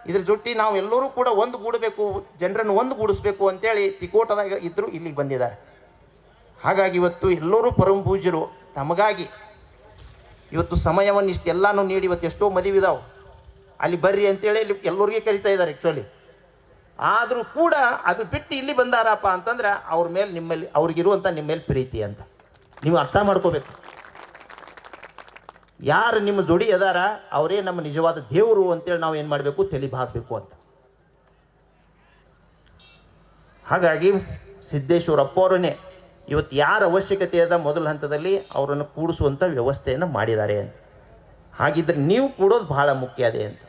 ಇದ್ರ ಜೊತೆ ನಾವು ಎಲ್ಲರೂ ಕೂಡ ಒಂದುಗೂಡಬೇಕು, ಜನರನ್ನು ಒಂದುಗೂಡಿಸ್ಬೇಕು ಅಂತೇಳಿ ತಿಕೋಟದಾಗ ಇದ್ದರು, ಇಲ್ಲಿಗೆ ಬಂದಿದ್ದಾರೆ. ಹಾಗಾಗಿ ಇವತ್ತು ಎಲ್ಲರೂ ಪರಮ ಪೂಜ್ಯರು ತಮಗಾಗಿ ಇವತ್ತು ಸಮಯವನ್ನು ಇಷ್ಟೆಲ್ಲಾನು ನೀಡಿ ಇವತ್ತು ಎಷ್ಟೋ ಮದುವಿದಾವೆ ಅಲ್ಲಿ ಬರ್ರಿ ಅಂತೇಳಿ ಇಲ್ಲಿ ಎಲ್ಲರಿಗೆ ಕರಿತಾ ಇದ್ದಾರೆ ಆ್ಯಕ್ಚುಲಿ. ಆದರೂ ಕೂಡ ಅದು ಬಿಟ್ಟು ಇಲ್ಲಿ ಬಂದಾರಪ್ಪ ಅಂತಂದ್ರೆ ಅವ್ರ ಮೇಲೆ ನಿಮ್ಮಲ್ಲಿ ಅವ್ರಿಗಿರುವಂಥ ನಿಮ್ಮ ಮೇಲೆ ಪ್ರೀತಿ ಅಂತ ನೀವು ಅರ್ಥ ಮಾಡ್ಕೋಬೇಕು. ಯಾರು ನಿಮ್ಮ ಜೋಡಿ ಅದಾರ ಅವರೇ ನಮ್ಮ ನಿಜವಾದ ದೇವರು ಅಂತೇಳಿ ನಾವು ಏನು ಮಾಡಬೇಕು, ತಲೆಬಾಗಬೇಕು ಅಂತ. ಹಾಗಾಗಿ ಸಿದ್ದೇಶ್ವರ ಅಪ್ಪವರನ್ನೇ ಇವತ್ತು ಯಾರ ಅವಶ್ಯಕತೆ ಅದ ಮೊದಲ ಹಂತದಲ್ಲಿ ಅವರನ್ನು ಕೂಡಿಸುವಂಥ ವ್ಯವಸ್ಥೆಯನ್ನು ಮಾಡಿದ್ದಾರೆ ಅಂತ. ಹಾಗಿದ್ರೆ ನೀವು ಕೂಡೋದು ಬಹಳ ಮುಖ್ಯ ಅದೇ ಅಂತ.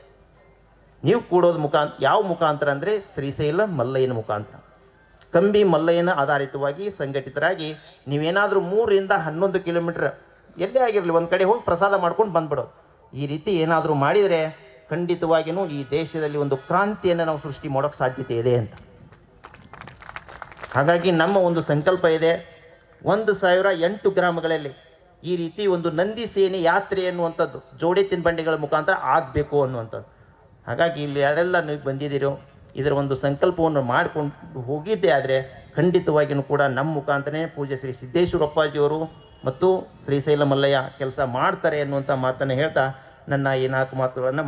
ನೀವು ಕೂಡೋದು ಯಾವ ಮುಖಾಂತರ ಅಂದರೆ ಶ್ರೀಶೈಲ ಮಲ್ಲಯ್ಯನ ಮುಖಾಂತರ, ಕಂಬಿ ಮಲ್ಲಯ್ಯನ ಆಧಾರಿತವಾಗಿ ಸಂಘಟಿತರಾಗಿ ನೀವೇನಾದರೂ 3 ರಿಂದ 11 ಕಿಲೋಮೀಟ್ರ್ ಎಲ್ಲೇ ಆಗಿರಲಿ ಒಂದು ಕಡೆ ಹೋಗಿ ಪ್ರಸಾದ ಮಾಡ್ಕೊಂಡು ಬಂದ್ಬಿಡೋದು. ಈ ರೀತಿ ಏನಾದರೂ ಮಾಡಿದರೆ ಖಂಡಿತವಾಗಿಯೂ ಈ ದೇಶದಲ್ಲಿ ಒಂದು ಕ್ರಾಂತಿಯನ್ನು ನಾವು ಸೃಷ್ಟಿ ಮಾಡೋಕ್ಕೆ ಸಾಧ್ಯತೆ ಇದೆ ಅಂತ. ಹಾಗಾಗಿ ನಮ್ಮ ಒಂದು ಸಂಕಲ್ಪ ಇದೆ, 1008 ಗ್ರಾಮಗಳಲ್ಲಿ ಈ ರೀತಿ ಒಂದು ನಂದಿ ಸೇನೆ ಯಾತ್ರೆ ಅನ್ನುವಂಥದ್ದು ಜೋಡಿ ತಿನ್ಬಂಡಿಗಳ ಮುಖಾಂತರ ಆಗಬೇಕು ಅನ್ನುವಂಥದ್ದು. ಹಾಗಾಗಿ ಇಲ್ಲಿ ಯಾರೆಲ್ಲ ನೀವು ಬಂದಿದ್ದೀರೋ ಇದರ ಒಂದು ಸಂಕಲ್ಪವನ್ನು ಮಾಡಿಕೊಂಡು ಹೋಗಿದ್ದೇ ಆದರೆ ಖಂಡಿತವಾಗಿಯೂ ಕೂಡ ನಮ್ಮ ಮುಖಾಂತರನೇ ಪೂಜ್ಯ ಶ್ರೀ ಸಿದ್ದೇಶ್ವರಪ್ಪಾಜಿಯವರು ಮತ್ತು ಶ್ರೀಶೈಲ ಮಲ್ಲಯ್ಯ ಕೆಲಸ ಮಾಡ್ತಾರೆ ಅನ್ನುವಂಥ ಮಾತನ್ನು ಹೇಳ್ತಾ ನನ್ನ ಈ 4 ಮಾತುಗಳನ್ನು